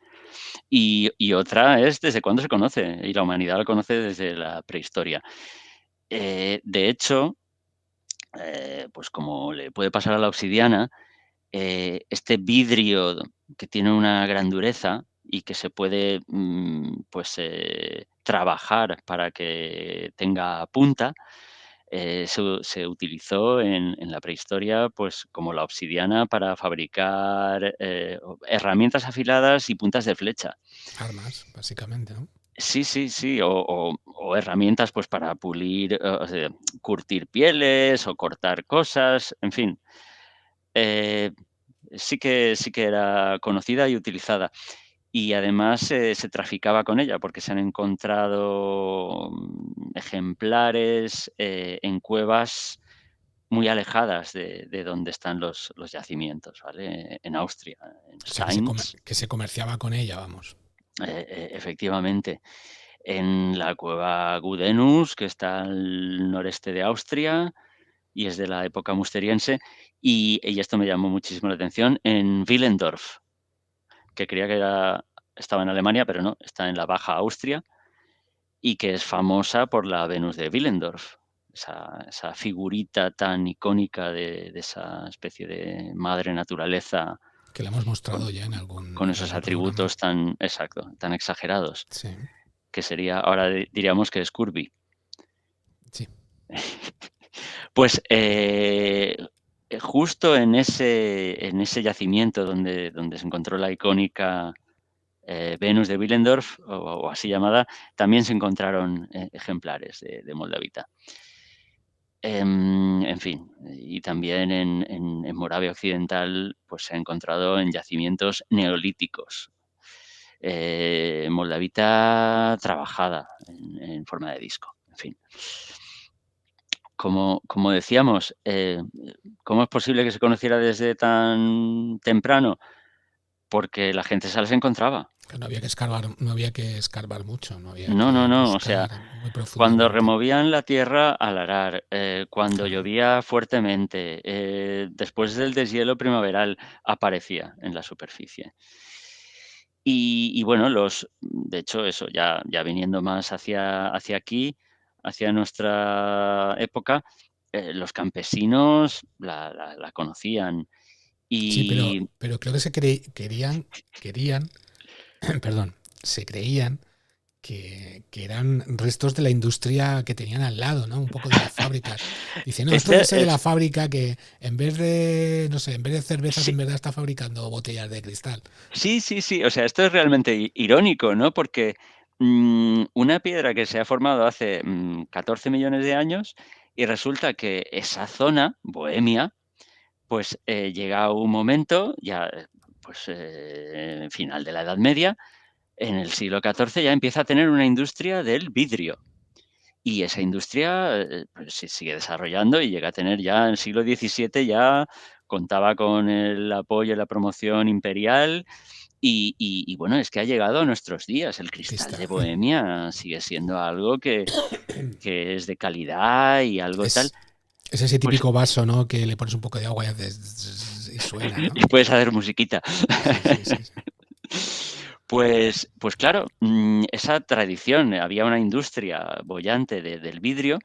y otra es desde cuándo se conoce, y la humanidad lo conoce desde la prehistoria. De hecho, pues como le puede pasar a la obsidiana, este vidrio que tiene una gran dureza y que se puede, pues, trabajar para que tenga punta, se utilizó en la prehistoria, pues, como la obsidiana para fabricar, herramientas afiladas y puntas de flecha. Armas, básicamente, ¿no? Sí, sí, sí, o herramientas, pues, para pulir, o sea, curtir pieles o cortar cosas, en fin. Eh, sí que era conocida y utilizada. Y además, se traficaba con ella, porque se han encontrado, ejemplares, en cuevas muy alejadas de donde están los yacimientos, ¿vale? En Austria, en O sea, que Stainz, que se comerciaba con ella, vamos. efectivamente. En la cueva Gudenus, que está al noreste de Austria, y es de la época musteriense, y esto me llamó muchísimo la atención, en Willendorf, que creía que estaba en Alemania, pero no, está en la Baja Austria, y que es famosa por la Venus de Willendorf, esa figurita tan icónica de esa especie de madre naturaleza Que la hemos con mostrado ya con en esos algún programa. atributos tan exacto, tan exagerados, Sí, que sería ahora diríamos que es curvy. sí. Pues, justo en ese yacimiento donde se encontró la icónica, Venus de Willendorf, o así llamada, también se encontraron, ejemplares de moldavita. En fin, y también en Moravia Occidental, pues, se ha encontrado en yacimientos neolíticos, moldavita trabajada en forma de disco, en fin. Como decíamos, ¿cómo es posible que se conociera desde tan temprano? Porque la gente se las encontraba. Que no había que escarbar, no había que escarbar mucho, no había No, no, que no, o sea, buscar muy cuando profundamente. removían la tierra al arar, cuando Claro. llovía fuertemente, después del deshielo primaveral, aparecía en la superficie. Y bueno, de hecho, eso, ya viniendo más hacia aquí, hacia nuestra época, los campesinos la conocían. Sí, Y pero creo que querían, perdón, se creían que eran restos de la industria que tenían al lado, ¿no? Un poco de las fábricas. Dice, no, esto debe este ser de la fábrica que en vez de, no sé, en vez de cervezas, sí, en verdad está fabricando botellas de cristal. sí, sí, sí, o sea, esto es realmente irónico, ¿no? Porque, una piedra que se ha formado hace, 14 millones de años, y resulta que esa zona, Bohemia, pues, llega un momento ya, pues, final de la Edad Media, en el siglo XIV ya empieza a tener una industria del vidrio. Y esa industria, pues se sigue desarrollando y llega a tener ya en el siglo XVII, ya contaba con el apoyo y la promoción imperial, y bueno, es que ha llegado a nuestros días. El cristal Cristal. de Bohemia sigue siendo algo que es de calidad y algo tal. Es ese Pues típico vaso, ¿no? Que le pones un poco de agua y haces zzz y suena, ¿no? y puedes hacer musiquita. Sí, sí, sí, sí. Pues claro, esa tradición, había una industria boyante del vidrio,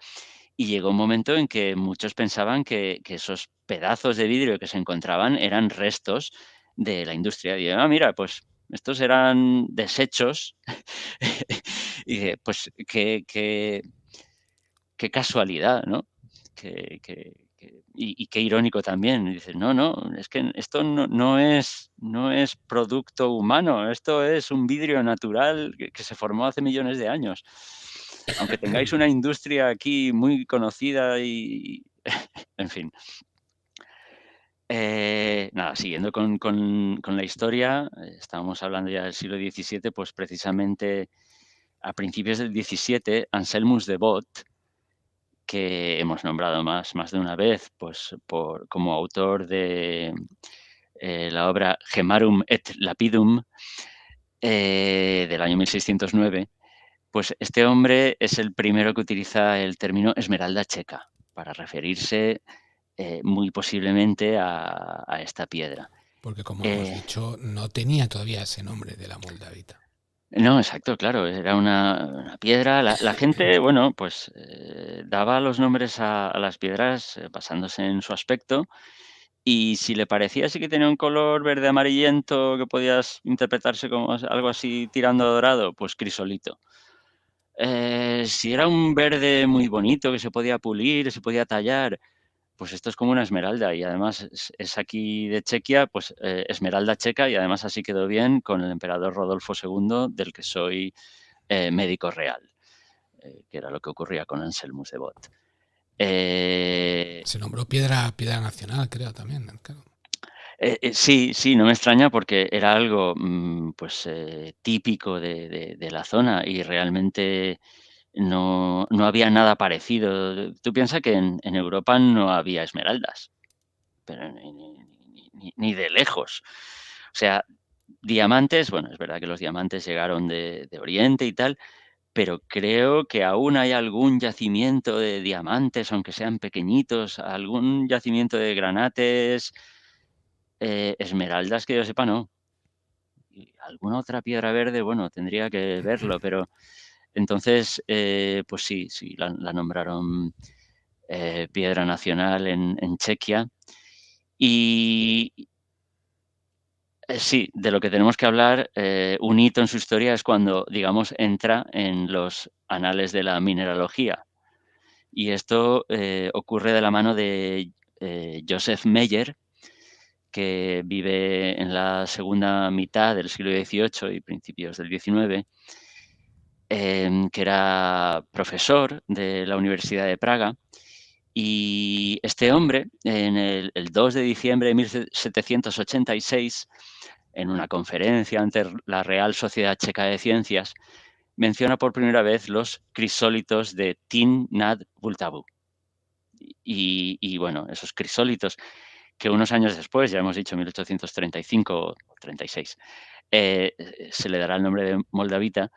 y llegó un momento en que muchos pensaban que esos pedazos de vidrio que se encontraban eran restos de la industria. Y, mira, pues estos eran desechos. Y dije, pues qué casualidad, ¿no? Y qué irónico también. Y dices, no, no, es que esto no es producto humano, esto es un vidrio natural que se formó hace millones de años. Aunque tengáis una industria aquí muy conocida y en fin. Nada, siguiendo con la historia, estábamos hablando ya del siglo XVII, pues precisamente a principios del XVII, Anselmus de Bot, que hemos nombrado más de una vez, pues como autor de la obra Gemarum et Lapidum, del año 1609, pues este hombre es el primero que utiliza el término esmeralda checa para referirse muy posiblemente a esta piedra. Porque como hemos Eh, dicho, no tenía todavía ese nombre de la moldavita. no, exacto, claro, era una piedra. La gente, bueno, pues daba los nombres a las piedras basándose en su aspecto. Y si le parecía así que tenía un color verde amarillento que podías interpretarse como algo así tirando a dorado, pues crisolito. Si era un verde muy bonito que se podía pulir, se podía tallar, pues esto es como una esmeralda y además es aquí de Chequia, pues esmeralda checa y además así quedó bien con el emperador Rodolfo II, del que soy médico real, que era lo que ocurría con Anselmus de Bot. Eh, Se nombró piedra nacional, creo, también. Claro. Sí, sí, no me extraña porque era algo, pues, típico de la zona y realmente no había nada parecido. Tú piensas que en Europa no había esmeraldas, pero ni de lejos. O sea, diamantes, bueno, es verdad que los diamantes llegaron de Oriente y tal, pero creo que aún hay algún yacimiento de diamantes, aunque sean pequeñitos, algún yacimiento de granates, esmeraldas que yo sepa, no. Y alguna otra piedra verde, bueno, tendría que verlo, pero entonces, pues sí, sí, la nombraron piedra nacional en Chequia. Y sí, de lo que tenemos que hablar, un hito en su historia es cuando, digamos, entra en los anales de la mineralogía. Y esto ocurre de la mano de Joseph Meyer, que vive en la segunda mitad del siglo XVIII y principios del XIX, que era profesor de la Universidad de Praga. Y este hombre, en el 2 de diciembre de 1786, en una conferencia ante la Real Sociedad Checa de Ciencias, menciona por primera vez los crisólitos de Tin nad Vultavu. Y bueno, esos crisólitos que unos años después, ya hemos dicho 1835 o 36, se le dará el nombre de moldavita,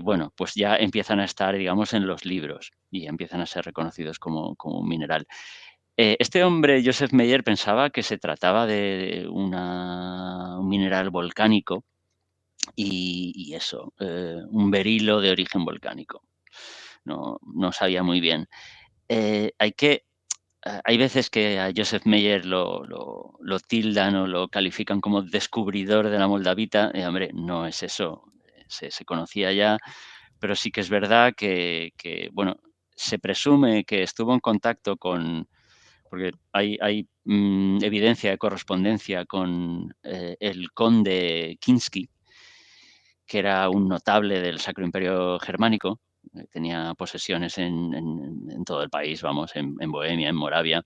bueno, pues ya empiezan a estar, digamos, en los libros y empiezan a ser reconocidos como un mineral. Este hombre, Joseph Meyer, pensaba que se trataba de un mineral volcánico y eso, un berilo de origen volcánico. No sabía muy bien. Hay que hay veces que a Joseph Meyer lo tildan o lo califican como descubridor de la moldavita. Hombre, no es eso. Se conocía ya, pero sí que es verdad que, bueno, se presume que estuvo en contacto con, porque hay evidencia de correspondencia con el conde Kinsky, que era un notable del Sacro Imperio Germánico. Tenía posesiones en todo el país, vamos, en Bohemia, en Moravia,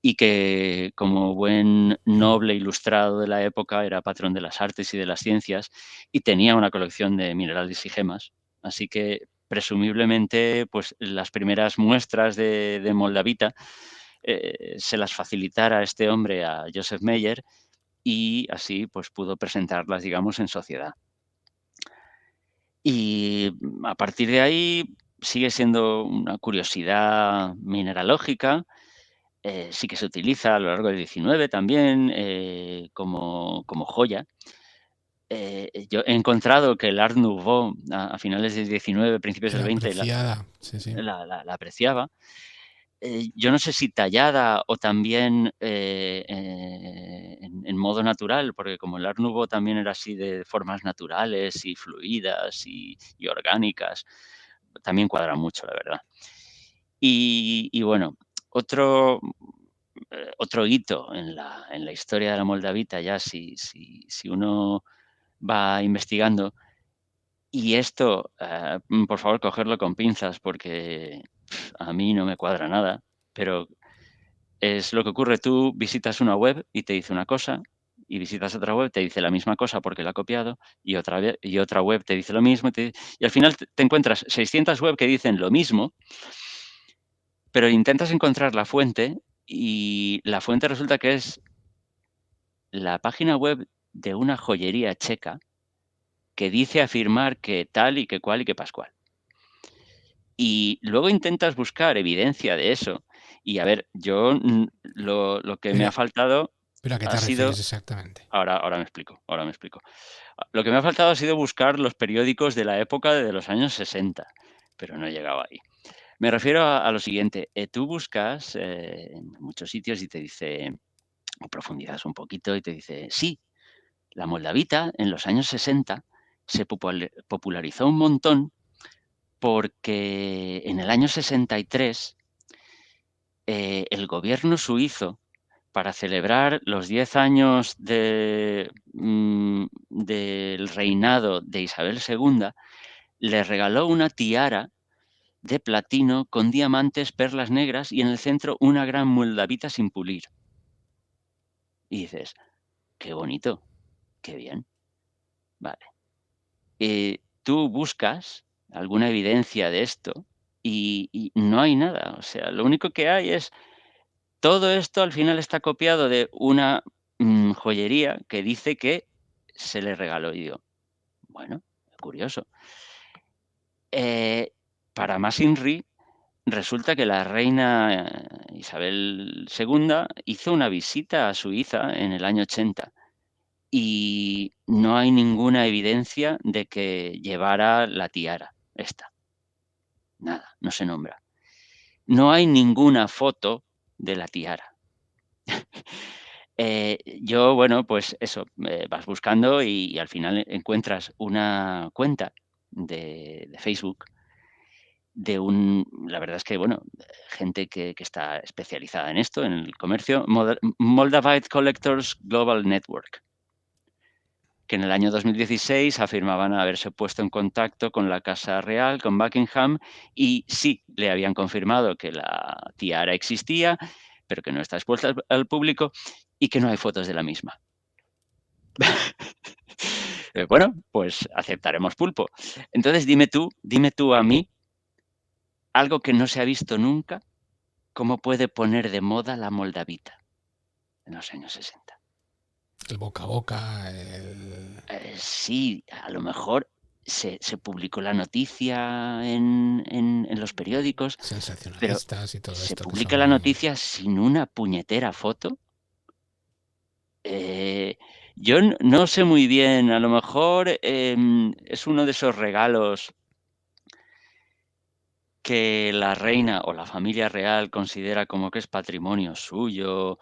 y que como buen noble ilustrado de la época era patrón de las artes y de las ciencias y tenía una colección de minerales y gemas. Así que presumiblemente pues las primeras muestras de moldavita se las facilitara a este hombre, a Joseph Meyer, y así pues pudo presentarlas, digamos, en sociedad. Y a partir de ahí sigue siendo una curiosidad mineralógica. Sí que se utiliza a lo largo del 19 también como joya. Yo he encontrado que el Art Nouveau a finales del 19, principios del Era 20 apreciada, sí, sí. la apreciaba. Yo no sé si tallada o también en modo natural, porque como el Art Nouveau también era así de formas naturales y fluidas y orgánicas, también cuadra mucho, la verdad. Y bueno, otro, otro hito en la historia de la moldavita, ya si uno va investigando, y esto, por favor, cogerlo con pinzas porque a mí no me cuadra nada, pero es lo que ocurre, tú visitas una web y te dice una cosa, y visitas otra web, te dice la misma cosa porque la ha copiado, y otra web te dice lo mismo, y al final te encuentras 600 web que dicen lo mismo, pero intentas encontrar la fuente y la fuente resulta que es la página web de una joyería checa que dice afirmar que tal y que cual y que pascual. Y luego intentas buscar evidencia de eso Y a ver, yo lo que me Pero, ha faltado ¿pero a qué ha te refieres sido... exactamente? Ahora me explico, ahora me explico. Lo que me ha faltado ha sido buscar los periódicos de la época de los años 60, pero no he llegado ahí. Me refiero a lo siguiente, tú buscas en muchos sitios y te dice, o profundizas un poquito y te dice, sí, la moldavita en los años 60 se popularizó un montón porque en el año 63 el gobierno suizo, para celebrar los 10 años del reinado de Isabel II, le regaló una tiara de platino con diamantes, perlas negras y en el centro una gran moldavita sin pulir. Y dices, qué bonito, qué bien, vale. Tú buscas alguna evidencia de esto y no hay nada. O sea, lo único que hay es todo esto al final está copiado de una joyería que dice que se le regaló. Y digo, bueno, curioso. Para más INRI, resulta que la reina Isabel II hizo una visita a Suiza en el año 80 y no hay ninguna evidencia de que llevara la tiara esta. Nada, no se nombra. No hay ninguna foto de la tiara. Yo, bueno, pues eso, vas buscando y al final encuentras una cuenta de Facebook de la verdad es que, bueno, gente que está especializada en esto, en el comercio, Moldavite Collectors Global Network, que en el año 2016 afirmaban haberse puesto en contacto con la Casa Real, con Buckingham, y sí, le habían confirmado que la tiara existía, pero que no está expuesta al público y que no hay fotos de la misma. Bueno, pues aceptaremos pulpo. Entonces dime tú a mí, algo que no se ha visto nunca, ¿cómo puede poner de moda la moldavita en los años 60? El boca a boca, Sí, a lo mejor se publicó la noticia en los periódicos, pero sensacionalistas y todo se esto que publica la son... noticia sin una puñetera foto. Yo no sé muy bien, a lo mejor es uno de esos regalos que la reina o la familia real considera como que es patrimonio suyo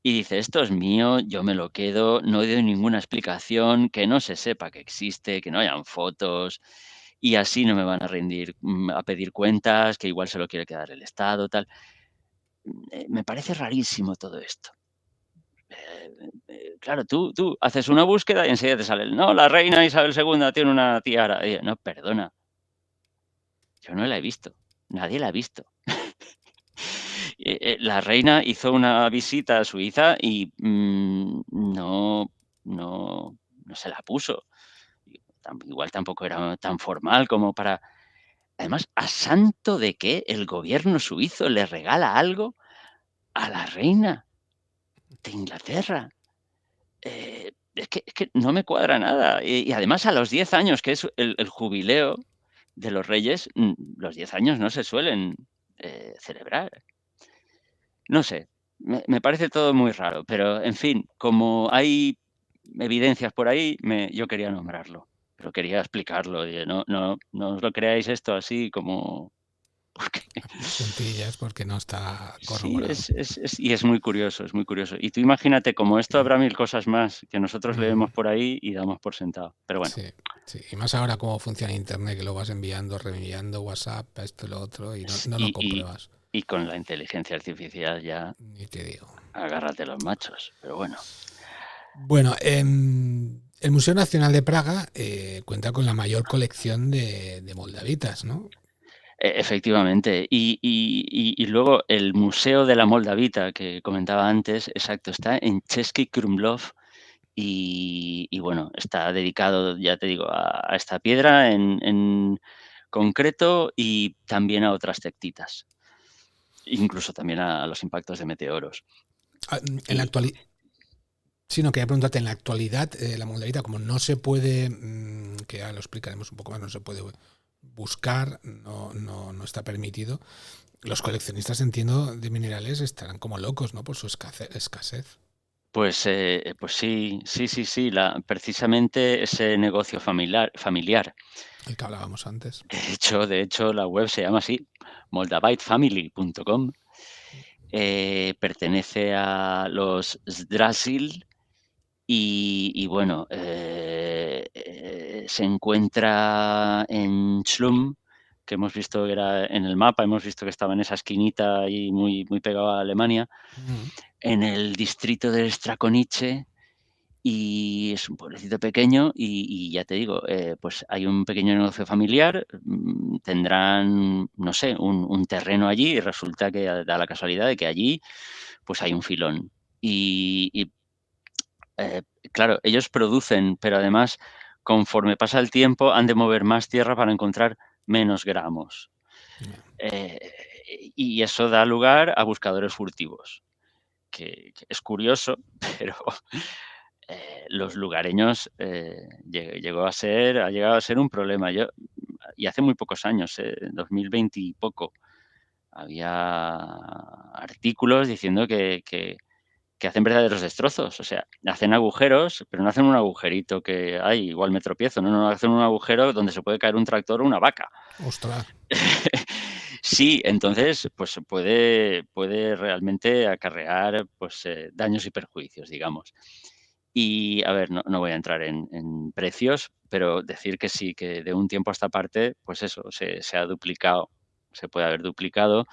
y dice, esto es mío, yo me lo quedo, no doy ninguna explicación, que no se sepa que existe, que no hayan fotos y así no me van a rendir, a pedir cuentas, que igual se lo quiere quedar el Estado, tal. Me parece rarísimo todo esto. Claro, tú haces una búsqueda y enseguida te sale, no, la reina Isabel II tiene una tiara. Y yo, no, perdona, yo no la he visto, nadie la ha visto. La reina hizo una visita a Suiza y no se la puso. Igual tampoco era tan formal como para... Además, ¿a santo de qué el gobierno suizo le regala algo a la reina de Inglaterra? Es que no me cuadra nada. Y además a los 10 años, que es el jubileo de los reyes, los 10 años no se suelen celebrar. No sé, me parece todo muy raro, pero en fin, como hay evidencias por ahí, yo quería nombrarlo, pero quería explicarlo. No os lo creáis esto así como... Porque puntillas porque no está sí, corroborado. y es muy curioso, es muy curioso. Y tú imagínate, como esto habrá mil cosas más que nosotros leemos por ahí y damos por sentado. Pero bueno, Sí, sí. Y más ahora cómo funciona Internet, que lo vas enviando, reenviando WhatsApp, esto y lo otro, y no lo y, y, compruebas. y con la inteligencia artificial ya Ni te digo. agárrate los machos. Pero bueno. Bueno, el Museo Nacional de Praga cuenta con la mayor colección de moldavitas, ¿no? Efectivamente. Y luego el Museo de la Moldavita que comentaba antes, exacto, está en Český Krumlov y bueno, está dedicado, ya te digo, a esta piedra en concreto y también a otras tectitas, incluso también a los impactos de meteoros. En la Y, actualidad, sino quería preguntarte, en la actualidad, la moldavita, como no se puede, que ya lo explicaremos un poco más, no se puede buscar, no está permitido. Los coleccionistas, entiendo, de minerales estarán como locos, ¿no? Por su escasez. Pues sí, sí, sí, sí, precisamente ese negocio familiar. El que hablábamos antes. De hecho, la web se llama así, moldavitefamily.com. Pertenece a los Zdrasil y bueno, se encuentra en Chlum, que hemos visto que era en el mapa, hemos visto que estaba en esa esquinita ahí muy, muy pegado a Alemania, Mm. en el distrito de Strakonice. Y es un pueblecito pequeño y ya te digo, pues hay un pequeño negocio familiar, tendrán, no sé, un terreno allí y resulta que da la casualidad de que allí pues hay un filón. Y, eh, claro, ellos producen, pero además, conforme pasa el tiempo, han de mover más tierra para encontrar menos gramos. Ya. Eh, y eso da lugar a buscadores furtivos, que es curioso, pero los lugareños ha llegado a ser un problema. Y hace muy pocos años, 2020 y poco, había artículos diciendo que hacen verdaderos destrozos. O sea, hacen agujeros, pero no hacen un agujerito que, ay, igual me tropiezo. No, no, hacen un agujero donde se puede caer un tractor o una vaca. Ostras. Sí, entonces, pues puede realmente acarrear pues, daños y perjuicios, digamos. Y a ver, no voy a entrar en precios, pero decir que sí, que de un tiempo a esta parte, pues eso, se ha duplicado, se puede haber duplicado.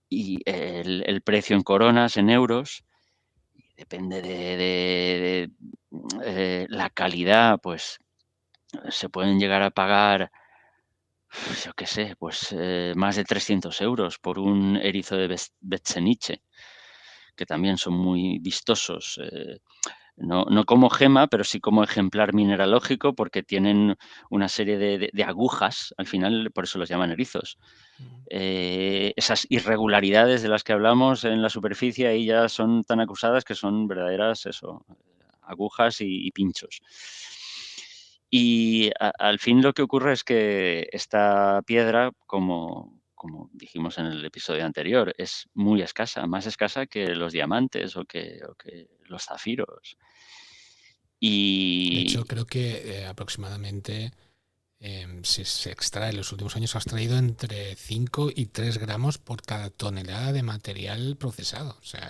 Y el precio en coronas, en euros, depende de la calidad, pues se pueden llegar a pagar, yo qué sé, pues más de 300 euros por un erizo de Betzeniche, que también son muy vistosos. No como gema, pero sí como ejemplar mineralógico, porque tienen una serie de agujas, al final por eso los llaman erizos. Esas irregularidades de las que hablamos en la superficie ahí ya son tan acusadas que son verdaderas eso, agujas y pinchos. Y al fin lo que ocurre es que esta piedra, como dijimos en el episodio anterior, es muy escasa, más escasa que los diamantes o que los zafiros. De Y hecho, creo que aproximadamente si se extrae en los últimos años, has traído entre 5 y 3 gramos por cada tonelada de material procesado. O sea,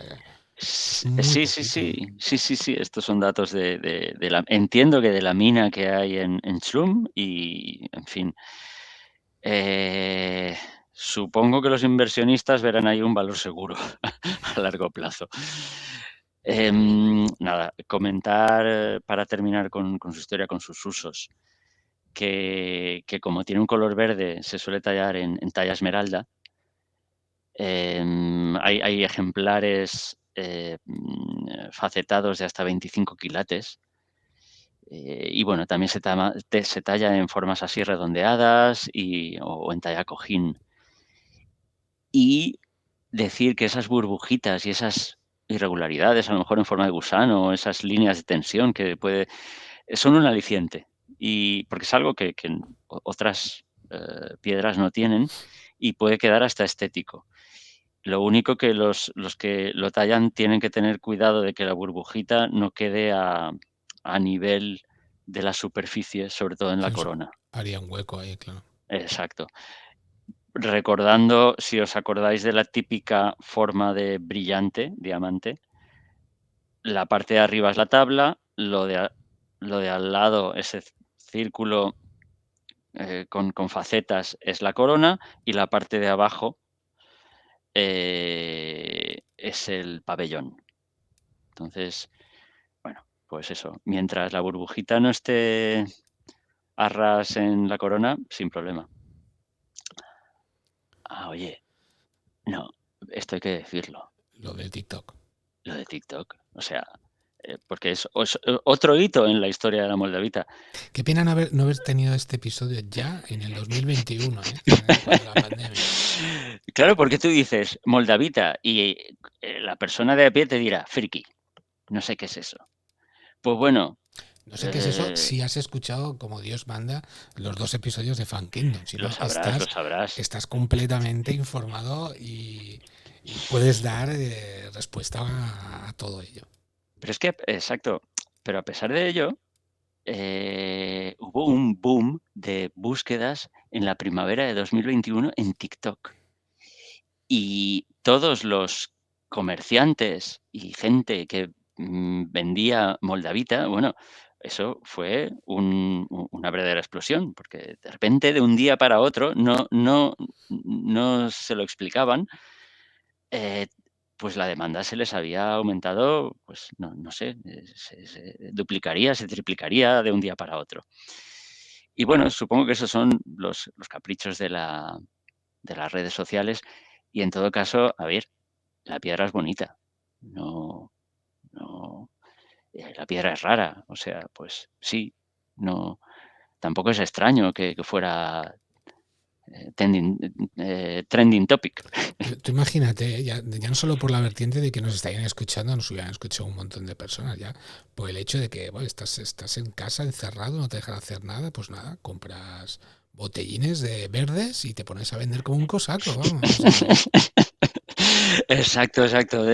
es muy sí, sí, poquito. sí, sí, sí, sí, estos son datos de la, entiendo que de la mina que hay en Chlum y, en fin, supongo que los inversionistas verán ahí un valor seguro a largo plazo. Nada, comentar para terminar con su historia, con sus usos, que como tiene un color verde, se suele tallar en talla esmeralda. Hay ejemplares facetados de hasta 25 quilates. Y bueno, también se talla en formas así redondeadas o en talla cojín. Y decir que esas burbujitas y esas irregularidades, a lo mejor en forma de gusano, esas líneas de tensión son un aliciente. Y porque es algo que otras piedras no tienen y puede quedar hasta estético. Lo único que los que lo tallan tienen que tener cuidado de que la burbujita no quede a nivel de la superficie, sobre todo en Si la nos corona. haría un hueco ahí, claro. Exacto. Recordando, si os acordáis de la típica forma de brillante, diamante, la parte de arriba es la tabla, lo de al lado, ese círculo con facetas, es la corona y la parte de abajo es el pabellón. Entonces, bueno, pues eso, mientras la burbujita no esté a ras en la corona, sin problema. Ah, oye, no, esto hay que decirlo, Lo del TikTok. lo de TikTok. O sea, porque es otro hito en la historia de la moldavita. Qué pena no haber tenido este episodio ya en el 2021, ¿eh? Cuando la pandemia. Claro, porque tú dices moldavita y la persona de a pie te dirá friki. No sé qué es eso. Pues bueno, No sé qué es eso, si has escuchado, como Dios manda, los 2 episodios de Fan Kingdom. Si Lo no, sabrás, lo sabrás. estás completamente informado y puedes dar respuesta a todo ello. Pero es que, exacto, pero a pesar de ello, hubo un boom de búsquedas en la primavera de 2021 en TikTok. Y todos los comerciantes y gente que vendía Moldavita, bueno, eso fue una verdadera explosión, porque de repente, de un día para otro, no se lo explicaban, eh, pues la demanda se les había aumentado, pues no sé, se duplicaría, se triplicaría de un día para otro. Y bueno, supongo que esos son los caprichos de las redes sociales y, en todo caso, a ver, la piedra es bonita, no no, la piedra es rara, o sea, pues sí, no, tampoco es extraño que fuera, trending topic. Tú imagínate, ya no solo por la vertiente de que nos estarían escuchando, nos hubieran escuchado un montón de personas ya, por el hecho de que bueno, estás en casa encerrado, no te dejan hacer nada, pues nada, compras botellines de verdes y te pones a vender como un cosaco, vamos. O sea, Exacto, exacto,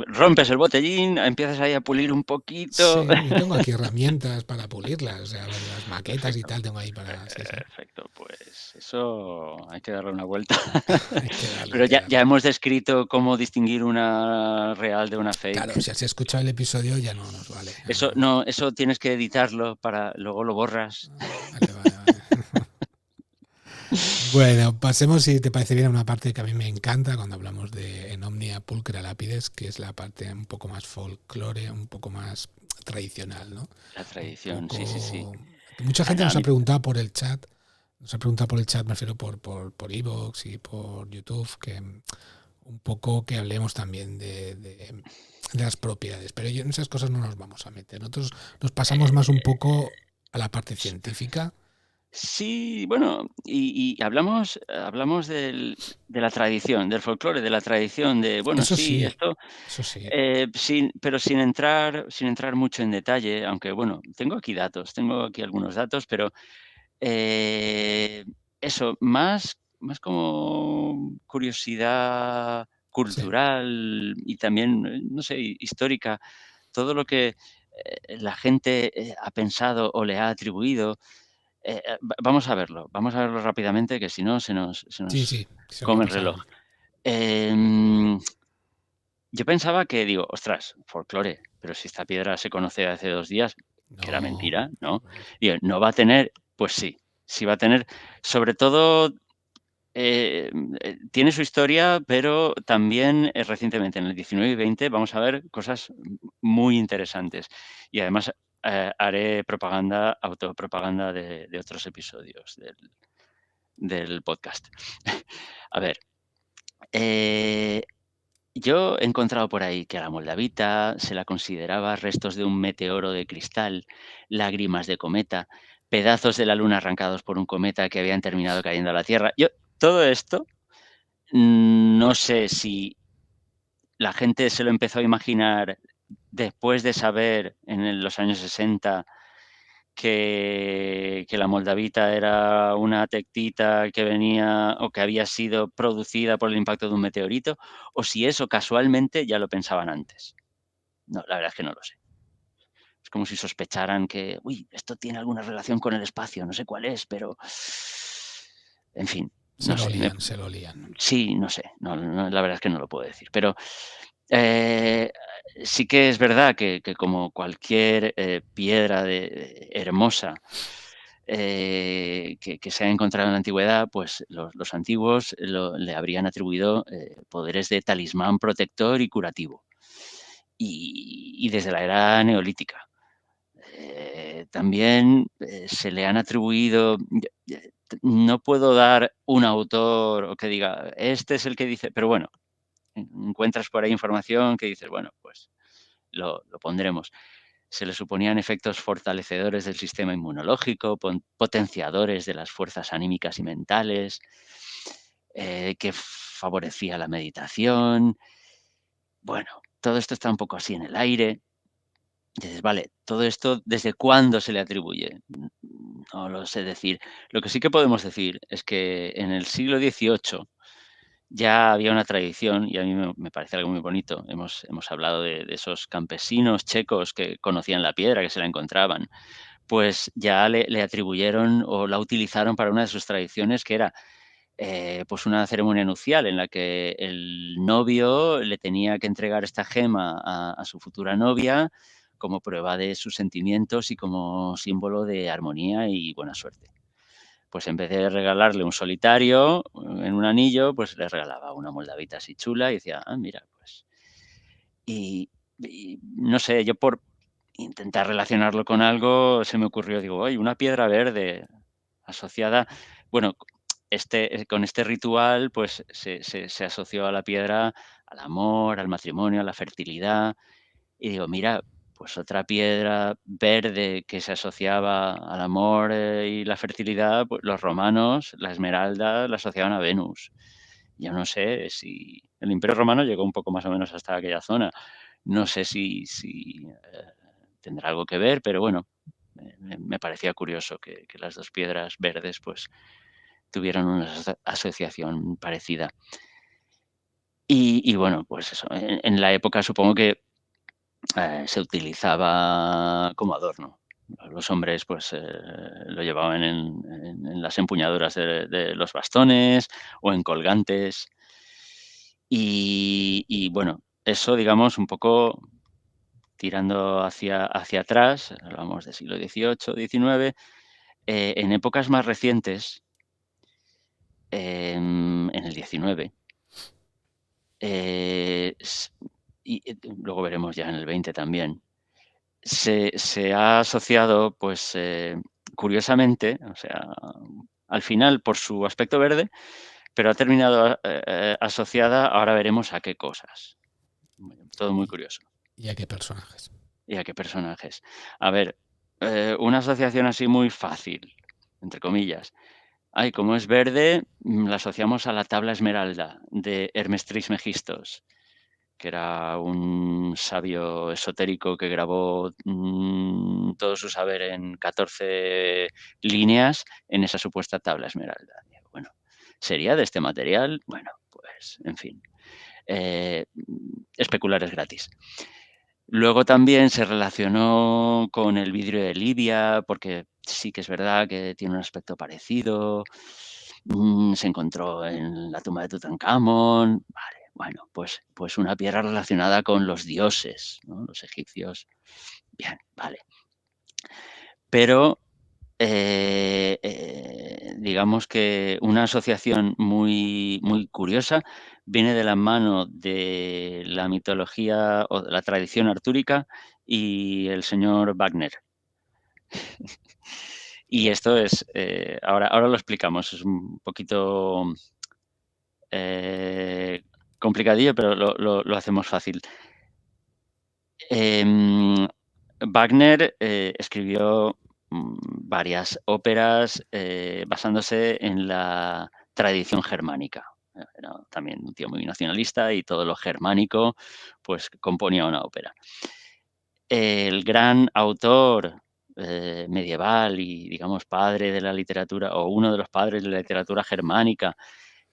rompes el botellín, empiezas ahí a pulir un poquito. sí, yo tengo aquí herramientas para pulirlas, o sea, las maquetas y Perfecto, tal tengo ahí para... Sí, sí, perfecto, pues eso hay que darle una vuelta. hay que darle, hay Pero que ya darle. hemos descrito cómo distinguir una real de una Claro, fake. si has escuchado el episodio ya no nos vale. Ya Eso no. no, eso tienes que editarlo para luego lo borras. Vale, vale, vale. Bueno, pasemos, si te parece bien, a una parte que a mí me encanta cuando hablamos de En Omnia Pulcra Lapides, que es la parte un poco más folclore, un poco más tradicional, ¿no? La Un tradición, sí, sí, sí. poco... que mucha Ah, gente no, nos ha preguntado por el chat, me refiero por iVoox y por YouTube, que un poco que hablemos también de las propiedades, pero en esas cosas no nos vamos a meter. Nosotros nos pasamos más un poco a la parte científica. sí, bueno, y hablamos de la tradición, del folclore, de la tradición, de, bueno, Eso sí, sí, esto, eso sí. pero sin entrar mucho en detalle, aunque, bueno, tengo aquí algunos datos, pero Eh, eso, más como curiosidad Sí. cultural y también, no sé, histórica, todo lo que, la gente, ha pensado o le ha atribuido. Vamos a verlo, rápidamente, que si no se Sí, nos sí, se nos va a come el pasar. reloj. Em, yo pensaba que, digo: "Ostras, folclore, pero si esta piedra se conoce hace 2 días", que era No, mentira, ¿no? a ver. Digo, ¿no va a tener? Pues sí, sí va a tener, sobre todo, tiene su historia, pero también, recientemente, en el 19 y 20, vamos a ver cosas muy interesantes. Y además, haré autopropaganda de otros episodios del podcast. A ver, eh yo he encontrado por ahí que a la moldavita se la consideraba restos de un meteoro de cristal, lágrimas de cometa, pedazos de la luna arrancados por un cometa que habían terminado cayendo a la Tierra. Todo esto, no sé si la gente se lo empezó a imaginar después de saber los años 60 que la moldavita era una tectita que venía o que había sido producida por el impacto de un meteorito, o si eso casualmente ya lo pensaban antes. No, la verdad es que no lo sé. Es como si sospecharan que, uy, esto tiene alguna relación con el espacio, no sé cuál es, pero en fin, Se no lo sé. lían, se lo lían. Sí, no sé, la verdad es que no lo puedo decir, pero eh, sí que es verdad que como cualquier, piedra hermosa, que se ha encontrado en la antigüedad, pues los antiguos le habrían atribuido, poderes de talismán protector y curativo. Y desde la era neolítica. También, se le han atribuido, no puedo dar un autor o que diga, este es el que dice, pero bueno, encuentras por ahí información que dices, bueno, pues lo pondremos. Se le suponían efectos fortalecedores del sistema inmunológico, potenciadores de las fuerzas anímicas y mentales, que favorecía la meditación. Bueno, todo esto está un poco así en el aire. dices, vale, todo esto, ¿desde cuándo se le atribuye? No lo sé decir. Lo que sí que podemos decir es que en el siglo XVIII ya había una tradición, y a mí me parece algo muy bonito. Hemos hablado de esos campesinos checos que conocían la piedra, que se la encontraban. Pues ya le atribuyeron o la utilizaron para una de sus tradiciones, que era, pues una ceremonia nupcial en la que el novio le tenía que entregar esta gema a su futura novia como prueba de sus sentimientos y como símbolo de armonía y buena suerte. Pues en vez de regalarle un solitario en un anillo, pues le regalaba una moldavita así chula y decía: "Ah, mira, pues". Y no sé, yo por intentar relacionarlo con algo, se me ocurrió, digo: "Oye, una piedra verde asociada". Bueno, con este ritual, pues se asoció a la piedra al amor, al matrimonio, a la fertilidad. Y digo: "Mira, pues otra piedra verde que se asociaba al amor, y la fertilidad, pues los romanos, la esmeralda la asociaban a Venus". Yo no sé si el Imperio Romano llegó un poco más o menos hasta aquella zona. No sé si tendrá algo que ver, pero bueno, me parecía curioso que las 2 piedras verdes, pues, tuvieran una asociación parecida. Y bueno, pues eso, en la época supongo que se utilizaba como adorno. Los hombres, pues, lo llevaban en las empuñaduras de los bastones o en colgantes. Y bueno, eso, digamos, un poco tirando hacia atrás, hablamos del siglo XVIII, XIX, en épocas más recientes, en el XIX, s y luego veremos ya en el XX también. Se ha asociado, pues, curiosamente, o sea, al final por su aspecto verde, pero ha terminado, asociada, ahora veremos a qué cosas. Todo muy ¿Y, curioso. y a qué personajes? ¿Y a qué personajes? A ver, una asociación así muy fácil, entre comillas. Ay, como es verde, la asociamos a la tabla esmeralda de Hermes Trismegistos, que era un sabio esotérico que grabó todo su saber en 14 líneas en esa supuesta tabla esmeralda. Digo, bueno, ¿sería de este material? Bueno, pues, en fin, especular es gratis. Luego también se relacionó con el vidrio de Libia, porque sí que es verdad que tiene un aspecto parecido. Se encontró en la tumba de Tutankamón. Vale, bueno, pues una piedra relacionada con los dioses, ¿no? Los egipcios. Bien, vale. Pero, digamos que una asociación muy curiosa viene de la mano de la mitología o de la tradición artúrica y el señor Wagner. Y esto es, ahora lo explicamos, es un poquito, eh, complicadillo, pero lo hacemos fácil. Em, Wagner, escribió, varias óperas, basándose en la tradición germánica. Era también un tío muy nacionalista y todo lo germánico, pues, componía una ópera. El gran autor, medieval y, digamos, padre de la literatura, o uno de los padres de la literatura germánica,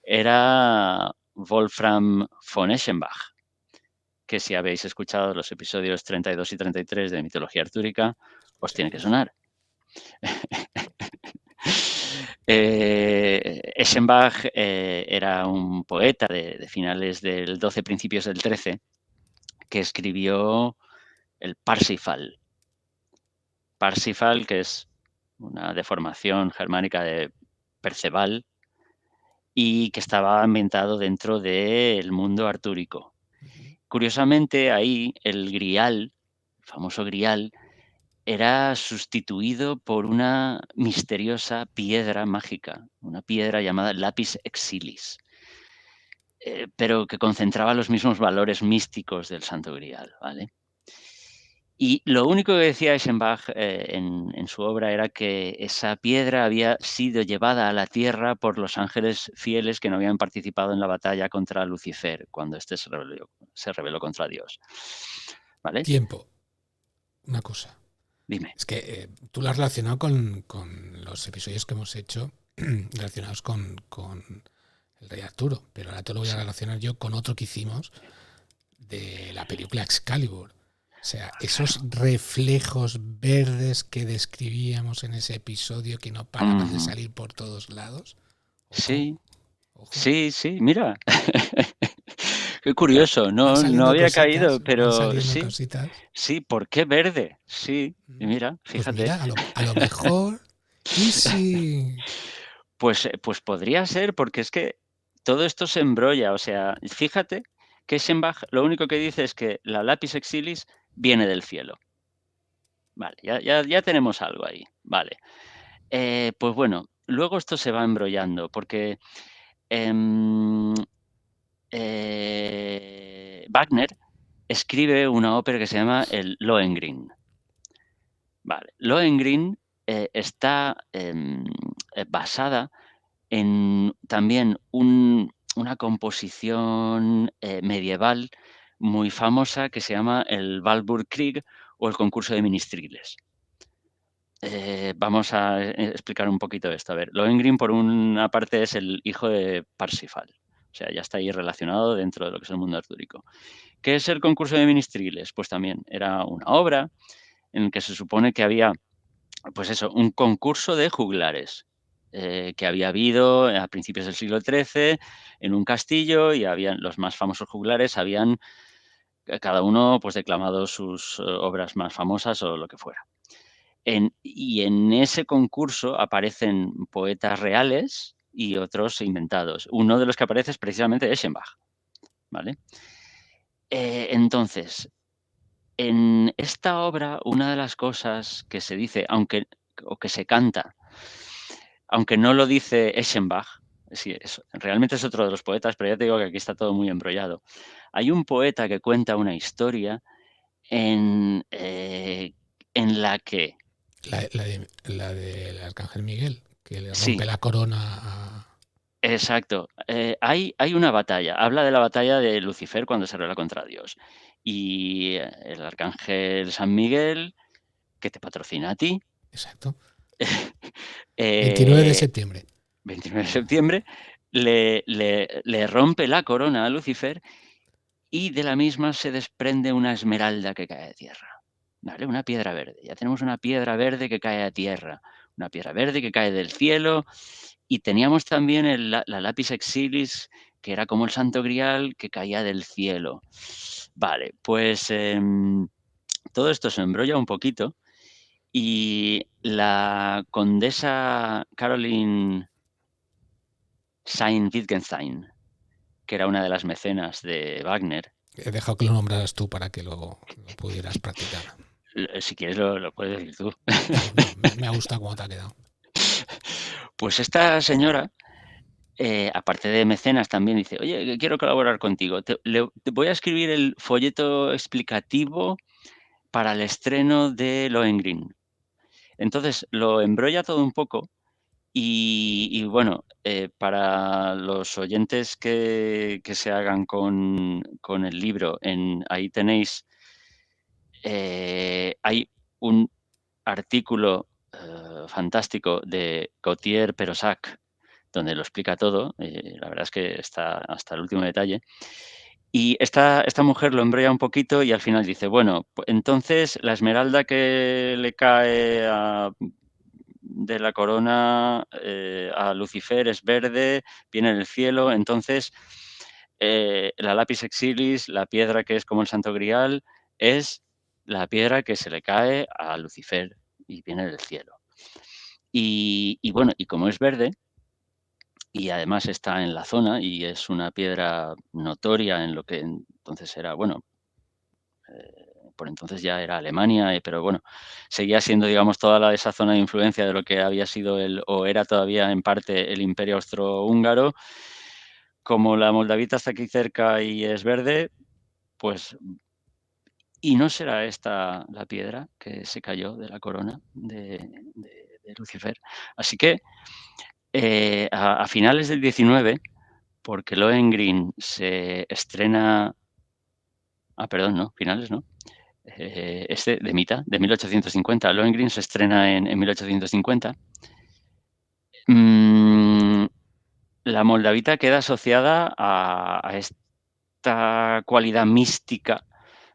era Wolfram von Eschenbach, que si habéis escuchado los episodios 32 y 33 de Mitología Artúrica, os tiene que Escucharemos. sonar. Eschenbach, era un poeta de finales del 12, principios del 13, que escribió el Parsifal. Parsifal, que es una deformación germánica de Perceval, y que estaba ambientado dentro del mundo artúrico. Ujú. Curiosamente, ahí el grial, el famoso grial, era sustituido por una misteriosa piedra mágica, una piedra llamada Lapis Exilis, pero que concentraba los mismos valores místicos del Santo Grial, ¿vale? Y lo único que decía Eschenbach, en su obra, era que esa piedra había sido llevada a la tierra por los ángeles fieles que no habían participado en la batalla contra Lucifer, cuando éste se rebeló contra Dios, ¿vale? Tiempo. una cosa. Dime. Es que tú lo has relacionado con los episodios que hemos hecho relacionados con el Rey Arturo, pero ahora te lo voy a Sí. relacionar yo con otro que hicimos de la película Excalibur. O sea, esos reflejos verdes que describíamos en ese episodio que no paraban de salir por todos lados. Ojo, Sí, ojo. sí, mira. Qué curioso, Van no saliendo había cositas, caído, van pero saliendo sí, cositas. sí, ¿por qué verde? Sí, y mira, Pues fíjate. mira, a lo mejor, y si... Pues podría ser, porque es que todo esto se embrolla, o sea, fíjate que Eschenbach lo único que dice es que la Lapis exilis viene del cielo. Vale, ya tenemos algo ahí, vale. Pues bueno, luego esto se va embrollando, porque, em, Wagner escribe una ópera que se llama el Lohengrin. Vale, Lohengrin, está, basada en también una composición, medieval muy famosa que se llama el Walpurgikrieg o el concurso de ministriles. Vamos a explicar un poquito esto. A ver, Lohengrin, por una parte, es el hijo de Parsifal. O sea, ya está ahí relacionado dentro de lo que es el mundo artúrico. ¿Qué es el concurso de ministriles? Pues también era una obra en la que se supone que había, pues eso, un concurso de juglares, que había habido a principios del siglo XIII en un castillo, y habían los más famosos juglares, habían, cada uno, pues, declamado sus, obras más famosas o lo que fuera. En ese concurso aparecen poetas reales y otros inventados. Uno de los que aparece es precisamente Eschenbach, ¿vale? Entonces, en esta obra, una de las cosas que se dice, aunque o que se canta, aunque no lo dice Eschenbach, sí, realmente es otro de los poetas, pero ya te digo que aquí está todo muy embrollado. Hay un poeta que cuenta una historia en la que La del Arcángel Miguel, que le rompe sí, la corona a... exacto. Hay una batalla, habla de la batalla de Lucifer cuando se revela contra Dios. Y el arcángel San Miguel, que te patrocina a ti, Exacto. 29 de eh, septiembre. 29 de septiembre, le rompe la corona a Lucifer, y de la misma se desprende una esmeralda que cae a tierra, ¿vale? Una piedra verde. Ya tenemos una piedra verde que cae a tierra, una piedra verde que cae del cielo, y teníamos también la lápiz exilis, que era como el santo grial que caía del cielo. Vale, pues, todo esto se embrolla un poquito, y la condesa Caroline Sayn-Wittgenstein, que era una de las mecenas de Wagner. He dejado que lo nombraras tú para que lo pudieras practicar. Si quieres lo puedes decir tú. No, no, me ha gustado cómo te ha quedado. Pues esta señora, aparte de mecenas, también dice: "Oye, que quiero colaborar contigo. Te voy a escribir el folleto explicativo para el estreno de Lohengrin". Entonces, lo embrolla todo un poco, y bueno, para los oyentes que se hagan con el libro, ahí tenéis, hay un artículo, fantástico de Gautier Perosac, donde lo explica todo. La verdad es que está hasta el último detalle. Y esta mujer lo embrolla un poquito y al final dice: "Bueno, entonces la esmeralda que le cae de la corona, a Lucifer es verde, viene del cielo, entonces, la lápiz exilis, la piedra que es como el santo grial, es la piedra que se le cae a Lucifer y viene del cielo". Y bueno, y como es verde, y además está en la zona y es una piedra notoria en lo que entonces era, bueno, por entonces ya era Alemania, pero bueno, seguía siendo, digamos, esa zona de influencia de lo que había sido o era todavía en parte el Imperio Austrohúngaro. Como la Moldavita está aquí cerca y es verde, pues, ¿y no será esta la piedra que se cayó de la corona de Lucifer? Así que, a finales del 19, porque Lohengrin se estrena, perdón, no, finales no. este de Mita, de 1850. Lohengrin se estrena en 1850. La moldavita queda asociada a esta cualidad mística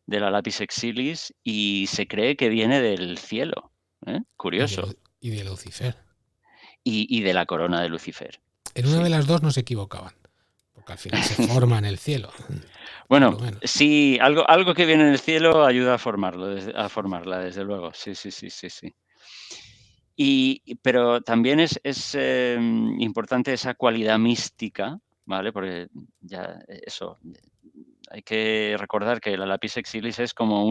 de la Lapis Exilis y se cree que viene del cielo, ¿eh? Curioso. Y de Lucifer. Y de la corona de Lucifer, En una de sí. las dos no se equivocaban, porque al final se forma en el cielo, por Bueno, lo menos. sí, algo que viene del cielo ayuda a formarla, desde luego. Sí, sí, sí, sí, sí. Pero también es importante esa cualidad mística, ¿vale? Porque ya eso, hay que recordar que la Lapis Exilis es como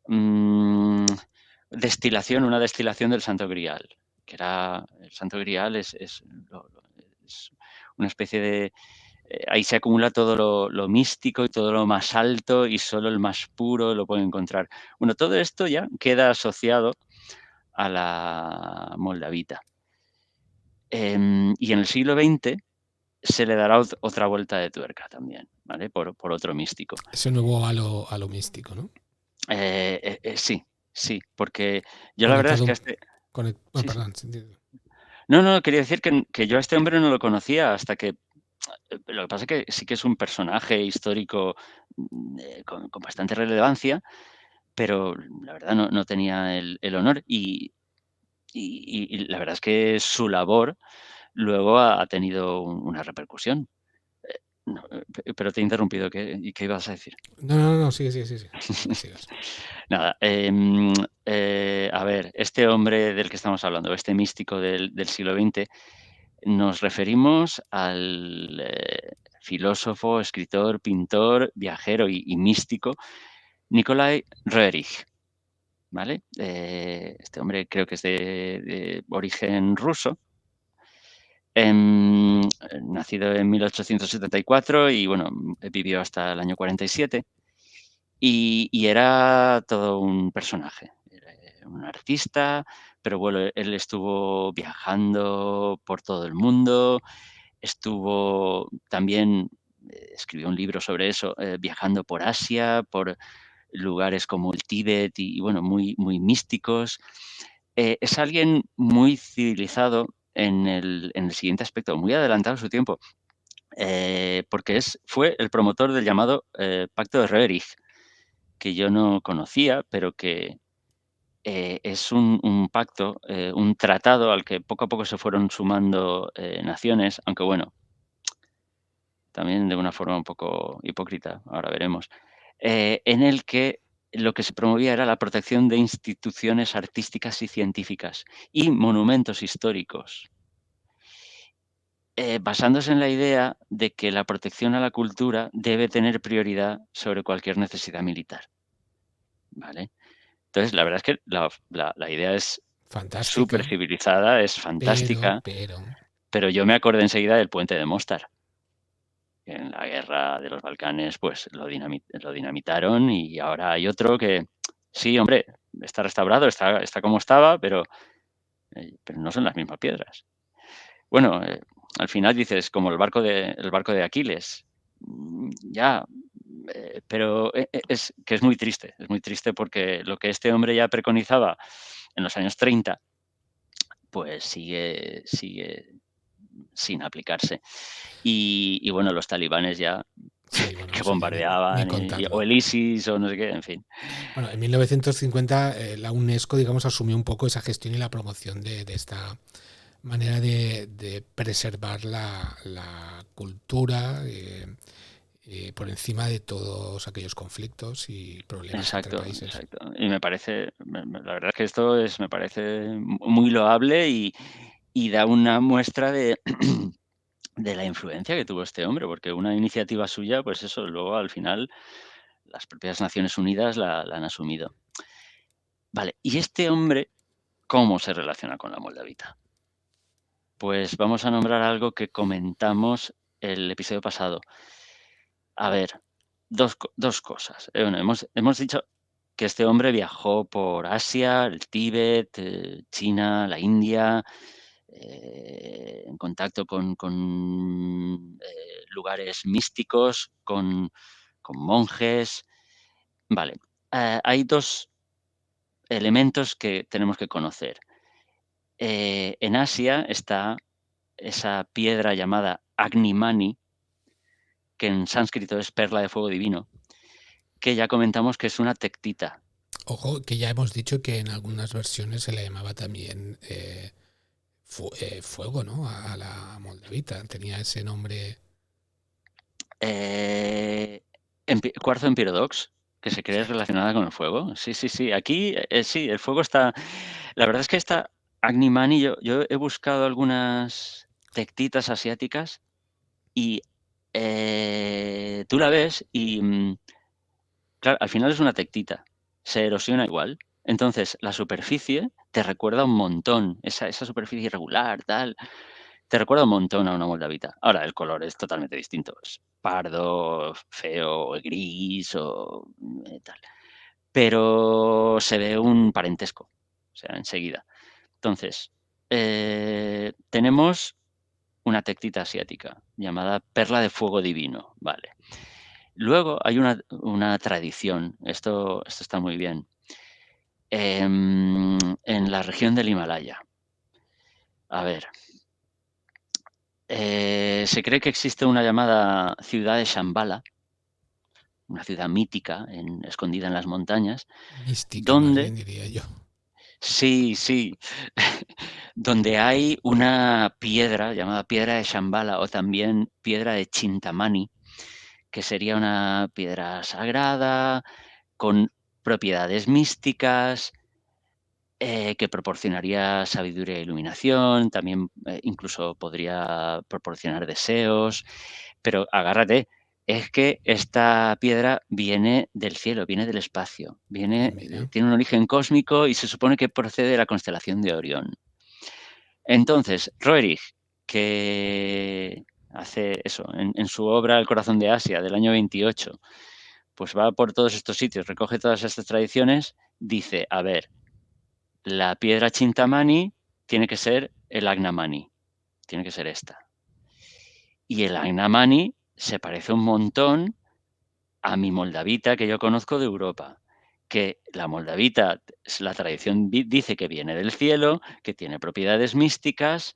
mm, una destilación del Santo Grial, que era el Santo Grial es una especie de ahí se acumula todo lo místico y todo lo más alto y solo el más puro lo puede encontrar. Bueno, todo esto ya queda asociado a la moldavita. Y en el siglo XX se le dará otra vuelta de tuerca también, ¿vale? Por otro místico. Ese nuevo halo místico, ¿no? Sí, sí, porque yo la verdad es Conectado que un... a este... Sí, sí. perdón. No, no, quería decir que yo a este hombre no lo conocía hasta que lo que pasa es que sí que es un personaje histórico, con bastante relevancia, pero la verdad no tenía el honor y la verdad es que su labor luego ha tenido una repercusión. No, pero te he interrumpido, ¿qué ibas a decir? No, sí, que sigas. Nada, a ver, este hombre del que estamos hablando, este místico del siglo XX, nos referimos al filósofo, escritor, pintor, viajero y místico Nikolai Roerich, ¿vale? Este hombre creo que es de origen ruso, em, nacido en 1874 y bueno, vivió hasta el año 47 y era todo un personaje. Era un artista, pero bueno, él estuvo viajando por todo el mundo, estuvo también, escribió un libro sobre eso, viajando por Asia, por lugares como el Tíbet y bueno, muy místicos. Es alguien muy civilizado en el siguiente aspecto, muy adelantado a su tiempo, porque fue el promotor del llamado Pacto de Roerich, que yo no conocía, pero que es un pacto, un tratado al que poco a poco se fueron sumando naciones, aunque bueno, también de una forma un poco hipócrita, ahora veremos, en el que lo que se promovía era la protección de instituciones artísticas y científicas y monumentos históricos, basándose en la idea de que la protección a la cultura debe tener prioridad sobre cualquier necesidad militar, ¿vale? Entonces, la verdad es que la idea es súper Fantástica, civilizada, es fantástica, pero... pero yo me acordé enseguida del puente de Mostar. En la guerra de los Balcanes, pues lo dinamitaron y ahora hay otro que, sí, hombre, está restaurado, está como estaba, pero no son las mismas piedras. Bueno, al final dices, como el barco de Aquiles. Ya, pero es que es muy triste porque lo que este hombre ya preconizaba en los años 30, pues sigue sin aplicarse. Y bueno, los talibanes ya Sí, bueno, que eso ya ni bombardeaban, o contarlo. el ISIS o no sé qué, en fin. Bueno, en 1950 la UNESCO, digamos, asumió un poco esa gestión y la promoción de esta manera de preservar la cultura por encima de todos aquellos conflictos y problemas entre Exacto, países. exacto. Y la verdad es que esto me parece muy loable y da una muestra de de la influencia que tuvo este hombre, porque una iniciativa suya, pues eso, luego al final las propias Naciones Unidas la han asumido. Vale, ¿y este hombre cómo se relaciona con la moldavita? Pues vamos a nombrar algo que comentamos el episodio pasado. A ver, dos cosas. Bueno, hemos dicho que este hombre viajó por Asia, el Tíbet, China, la India, en contacto con lugares místicos, con monjes. Vale. hay dos elementos que tenemos que conocer. En Asia está esa piedra llamada Agni Mani, que en sánscrito es perla de fuego divino, que ya comentamos que es una tectita. Ojo, que ya hemos dicho que en algunas versiones se le llamaba también fuego, ¿no? A la moldavita. Tenía ese nombre. Eh, cuarzo Empirodox, que se cree Exacto. relacionada con el fuego. Sí, sí, sí. Aquí, sí, el fuego está. La verdad es que esta Agni Mani, yo he buscado algunas tectitas asiáticas y tú la ves y, claro, al final es una tectita, se erosiona igual. Entonces, la superficie te recuerda un montón, esa superficie irregular, tal, te recuerda un montón a una moldavita. Ahora, el color es totalmente distinto, es pardo, feo, gris o tal, pero se ve un parentesco, o sea, enseguida. Entonces, tenemos una tectita asiática llamada perla de fuego divino, ¿vale? Luego hay una tradición, esto está muy bien, en la región del Himalaya. A ver, se cree que existe una llamada ciudad de Shambhala, una ciudad mítica escondida en las montañas, Mística, más donde, bien diría yo. sí, sí, donde hay una piedra llamada piedra de Shambhala o también piedra de Chintamani, que sería una piedra sagrada con propiedades místicas, que proporcionaría sabiduría e iluminación, también incluso podría proporcionar deseos, pero agárrate, es que esta piedra viene del cielo, viene del espacio, Mira, tiene un origen cósmico y se supone que procede de la constelación de Orión. Entonces, Roerich, que hace eso, en su obra El corazón de Asia, del año 28, pues va por todos estos sitios, recoge todas estas tradiciones, dice, a ver, la piedra Chintamani tiene que ser el Agnamani, tiene que ser esta. Y el Agnamani se parece un montón a mi moldavita que yo conozco de Europa, que la moldavita, la tradición dice que viene del cielo, que tiene propiedades místicas,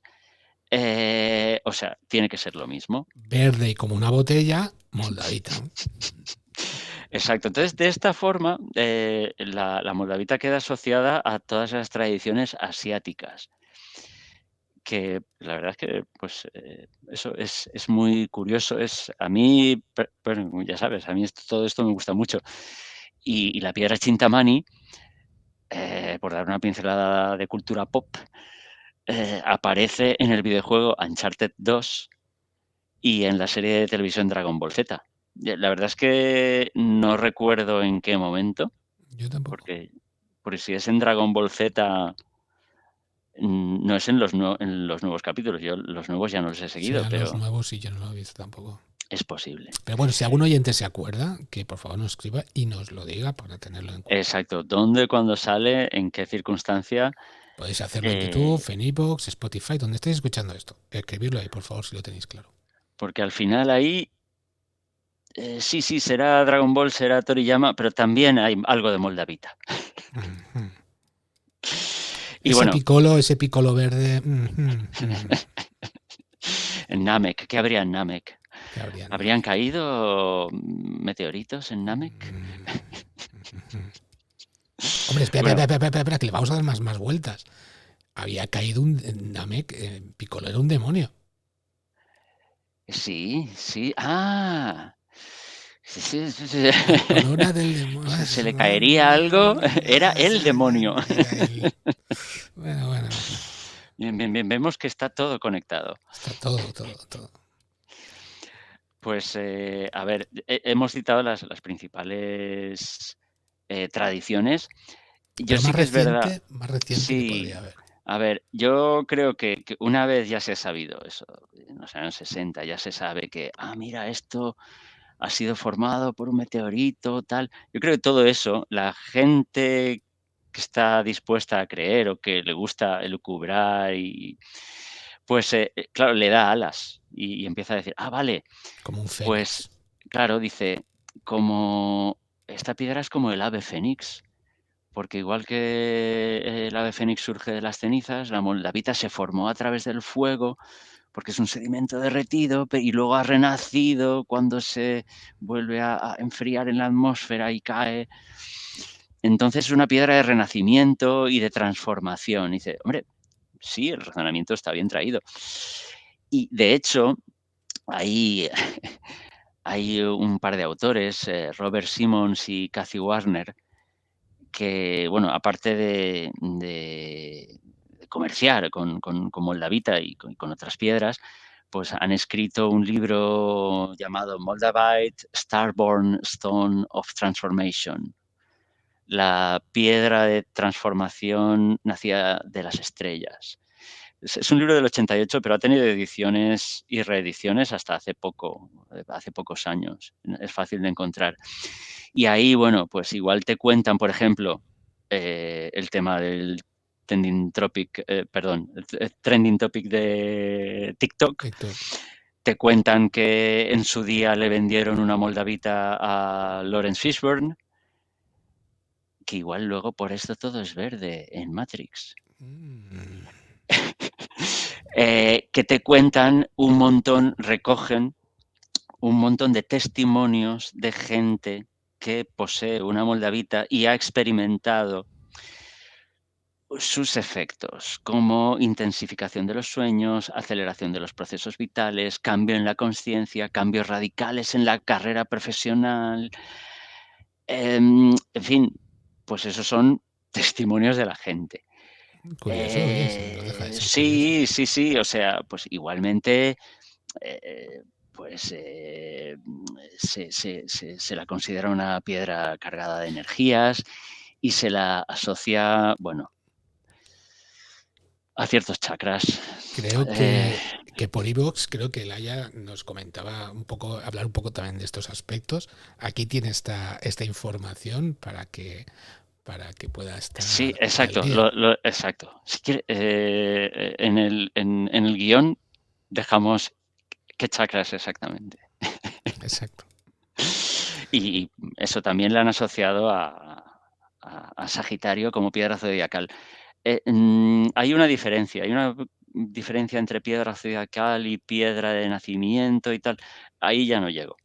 o sea, tiene que ser lo mismo. verde y como una botella, moldavita. Exacto. Entonces, de esta forma, la moldavita queda asociada a todas las tradiciones asiáticas. Que la verdad es que, pues, eso es muy curioso. A mí, bueno, ya sabes, a mí todo esto me gusta mucho. Y la piedra Chintamani, por dar una pincelada de cultura pop, aparece en el videojuego Uncharted 2 y en la serie de televisión Dragon Ball Z. La verdad es que no recuerdo en qué momento, Yo tampoco. porque si es en Dragon Ball Z, no es en los nuevos capítulos. Yo los nuevos ya no los he seguido, Serán los pero nuevos y yo no lo he visto tampoco. es posible. Pero bueno, si algún oyente se acuerda, que por favor nos escriba y nos lo diga para tenerlo en cuenta. Exacto. ¿Dónde, cuándo sale, en qué circunstancia? Podéis hacerlo en Eh, YouTube, en iVoox, Spotify, donde estéis escuchando esto. Escribirlo ahí, por favor, si lo tenéis claro. Porque al final ahí, sí, sí, será Dragon Ball, será Toriyama, pero también hay algo de Moldavita. Ujú. Y bueno, Ese picolo verde. en Namek, ¿qué habría en Namek? ¿Qué habría en ¿Habrían Namek? caído meteoritos en Namek? Hombre, espera, Bueno, espera, espera, espera, espera, que le vamos a dar más vueltas. Había caído un Namek, Piccolo era un demonio. sí, sí. Ah, sí, sí, sí, sí. La corona del demonio. Se le caería algo, era el demonio. Era él. Bueno, bueno, Bien, bien, bien. Vemos que está todo conectado. está todo, todo, todo. Pues, a ver, hemos citado las principales tradiciones. Yo Pero sí que es verdad, más reciente que podría sí. haber. A ver, yo creo que una vez ya se ha sabido eso, en los años 60 ya se sabe que, mira, esto ha sido formado por un meteorito, tal. Yo creo que todo eso, la gente que está dispuesta a creer o que le gusta elucubrar y pues, claro, le da alas y empieza a decir: "Ah, vale, Como un pues", fénix. claro, dice, como esta piedra es como el ave fénix, porque igual que el ave fénix surge de las cenizas, la moldavita se formó a través del fuego, porque es un sedimento derretido y luego ha renacido cuando se vuelve a enfriar en la atmósfera y cae. Entonces es una piedra de renacimiento y de transformación. Y dice, hombre, sí, el razonamiento está bien traído. Y de hecho, hay, hay un par de autores, Robert Simmons y Cathy Warner, que, bueno, aparte de comerciar con moldavita y con otras piedras, pues han escrito un libro llamado Moldavite Starborn Stone of Transformation. La piedra de transformación nacida de las estrellas. Es un libro del 88, pero ha tenido ediciones y reediciones hasta hace poco, hace pocos años. Es fácil de encontrar. Y ahí, bueno, pues igual te cuentan, por ejemplo, el tema del trending topic de TikTok. Héctor. Te cuentan que en su día le vendieron una moldavita a Lawrence Fishburne, que igual luego por esto todo es verde en Matrix. Mm. Que te cuentan un montón, recogen un montón de testimonios de gente que posee una moldavita y ha experimentado sus efectos, como intensificación de los sueños, aceleración de los procesos vitales, cambio en la conciencia, cambios radicales en la carrera profesional. En fin, pues esos son testimonios de la gente. Curioso, oye, no deja de ser curioso. Sí, sí, sí, o sea, pues igualmente, eh, pues se la considera una piedra cargada de energías y se la asocia, bueno, a ciertos chakras. Creo Eh, que por iVoox, creo que Laia nos comentaba un poco, hablar un poco también de estos aspectos. Aquí tiene esta información para que pueda sí, estar al exacto, día. exacto. Si quiere, en el guión dejamos qué chakras exactamente. Exacto. Y eso también le han asociado a Sagitario como piedra zodiacal. Hay una diferencia entre piedra zodiacal y piedra de nacimiento y tal. Ahí ya no llego.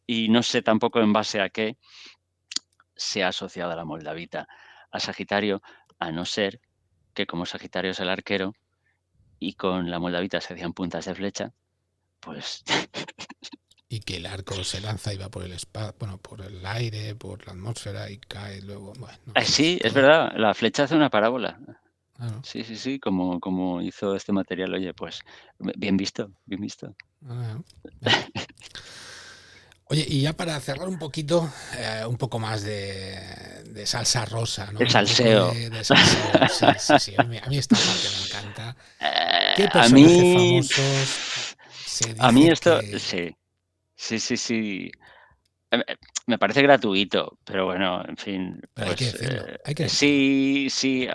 Y no sé tampoco en base a qué se ha asociado a la moldavita a Sagitario, a no ser que como Sagitario es el arquero y con la moldavita se hacían puntas de flecha, pues Y que el arco se lanza y va por el bueno, por el aire, por la atmósfera y cae luego. Bueno, no sé, es sí, es todo. verdad, la flecha hace una parábola. Claro. Sí, sí, sí, como hizo este material, oye, pues bien visto, bien visto. Ah, bueno. Oye, y ya para cerrar un poquito, un poco más de salsa rosa, ¿no? El Un poco salseo. de salseo. Sí, sí, sí. A mí esta parte me encanta. ¿Qué A personajes mí, famosos se a mí dice esto, que... sí, sí, sí, sí. Me parece gratuito, pero bueno, en fin, Pero hay que pues decirlo, hay que decirlo. sí, sí.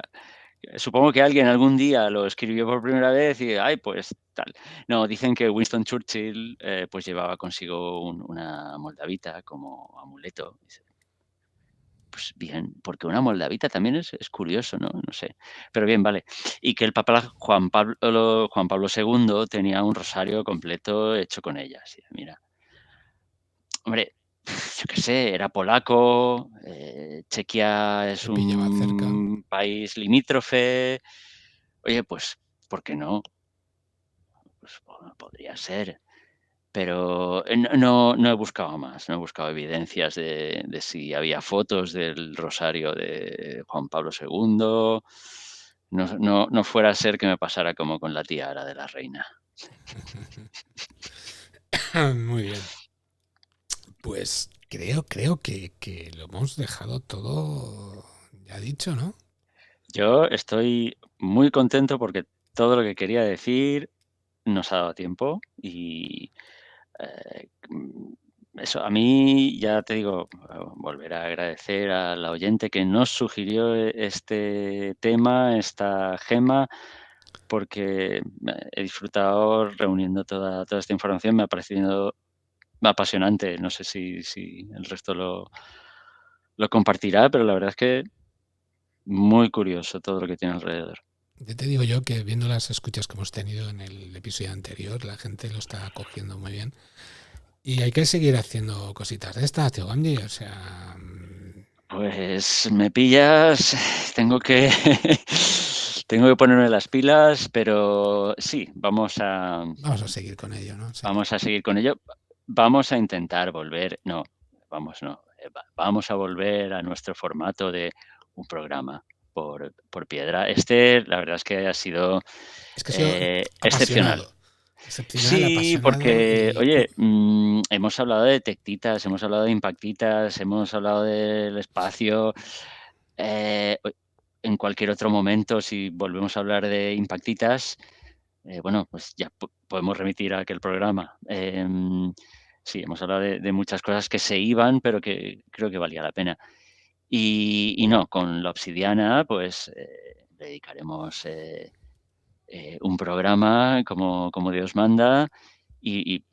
Supongo que alguien algún día lo escribió por primera vez y, ay, pues tal. No, dicen que Winston Churchill pues llevaba consigo una moldavita como amuleto. Pues bien, porque una moldavita también es curioso, ¿no? No sé. Pero bien, vale. Y que el Papa Juan Pablo II tenía un rosario completo hecho con ellas. Y mira, hombre, yo qué sé, era polaco, Chequia es Te pillaba cerca. un país limítrofe. Oye, pues, ¿por qué no? Pues podría ser. Pero no he buscado más, no he buscado evidencias de si había fotos del rosario de Juan Pablo II. No fuera a ser que me pasara como con la tiara de la reina. Muy bien. Pues creo que lo hemos dejado todo ya dicho, ¿no? Yo estoy muy contento porque todo lo que quería decir nos ha dado tiempo y eso, a mí ya te digo, volver a agradecer a la oyente que nos sugirió este tema, esta gema, porque he disfrutado reuniendo toda esta información, me ha parecido apasionante. No sé si el resto lo compartirá, pero la verdad es que muy curioso todo lo que tiene alrededor. Ya te digo yo que viendo las escuchas que hemos tenido en el episodio anterior, la gente lo está cogiendo muy bien. Y hay que seguir haciendo cositas de estas, tío Gandhi. O sea, Pues me pillas, tengo que tengo que ponerme las pilas, pero sí, vamos a seguir con ello, ¿no? Sí. vamos a seguir con ello. Vamos a intentar volver, no, no, vamos a volver a nuestro formato de un programa por piedra. La verdad es que ha sido Es que ha sido excepcional. apasionado. Excepcional, Sí, apasionado porque, y oye, hemos hablado de tectitas, hemos hablado de impactitas, hemos hablado del espacio. O en cualquier otro momento, si volvemos a hablar de impactitas, bueno, pues ya podemos remitir a aquel programa. Sí, hemos hablado de muchas cosas que se iban, pero que creo que valía la pena. Y no, con la obsidiana, pues dedicaremos un programa como Dios manda y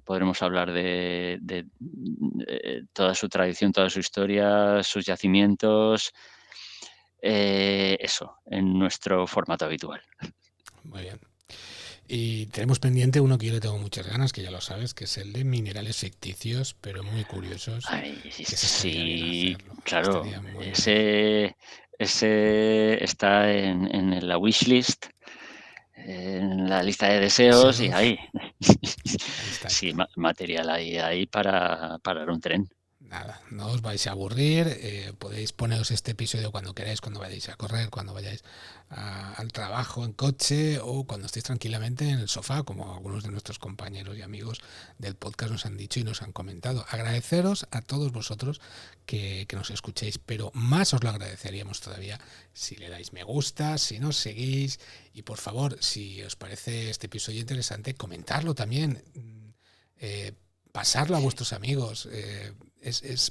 podremos hablar de toda su tradición, toda su historia, sus yacimientos, eso, en nuestro formato habitual. muy bien. Y tenemos pendiente uno que yo le tengo muchas ganas, que ya lo sabes, que es el de minerales ficticios, pero muy curiosos, Ay, que se estaría bien sí, hacerlo. claro, Estaría muy bien hacerlo. ese está en la wishlist, en la lista de deseos y Deseos, ahí. ahí está. Sí, material ahí para parar un tren. Nada, no os vais a aburrir, podéis poneros este episodio cuando queráis, cuando vayáis a correr, cuando vayáis al trabajo en coche o cuando estéis tranquilamente en el sofá, como algunos de nuestros compañeros y amigos del podcast nos han dicho y nos han comentado. Agradeceros a todos vosotros que nos escuchéis, pero más os lo agradeceríamos todavía si le dais me gusta, si nos seguís y por favor, si os parece este episodio interesante, comentarlo también. Eh, Pasarlo a vuestros amigos.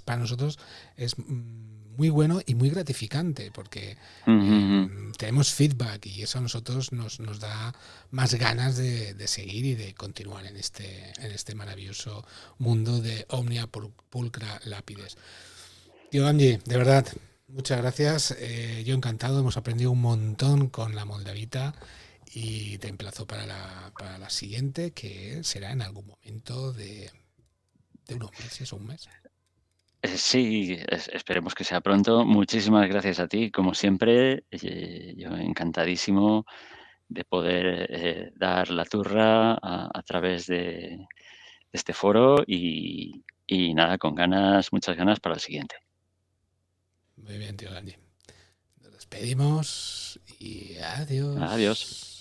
Para nosotros es muy bueno y muy gratificante porque Ujú. tenemos feedback y eso a nosotros nos da más ganas de seguir y de continuar en este maravilloso mundo de Omnia Pulcra Lápides. Tío Angie, de verdad, muchas gracias. Yo encantado, hemos aprendido un montón con la Moldavita y te emplazo para la siguiente, que será en algún momento de unos meses o un mes. Sí, esperemos que sea pronto. Muchísimas gracias a ti, como siempre. Yo encantadísimo de poder dar la turra a través de este foro y nada, con ganas, muchas ganas para el siguiente. Muy bien, tío Angie. Nos despedimos y Adiós. adiós.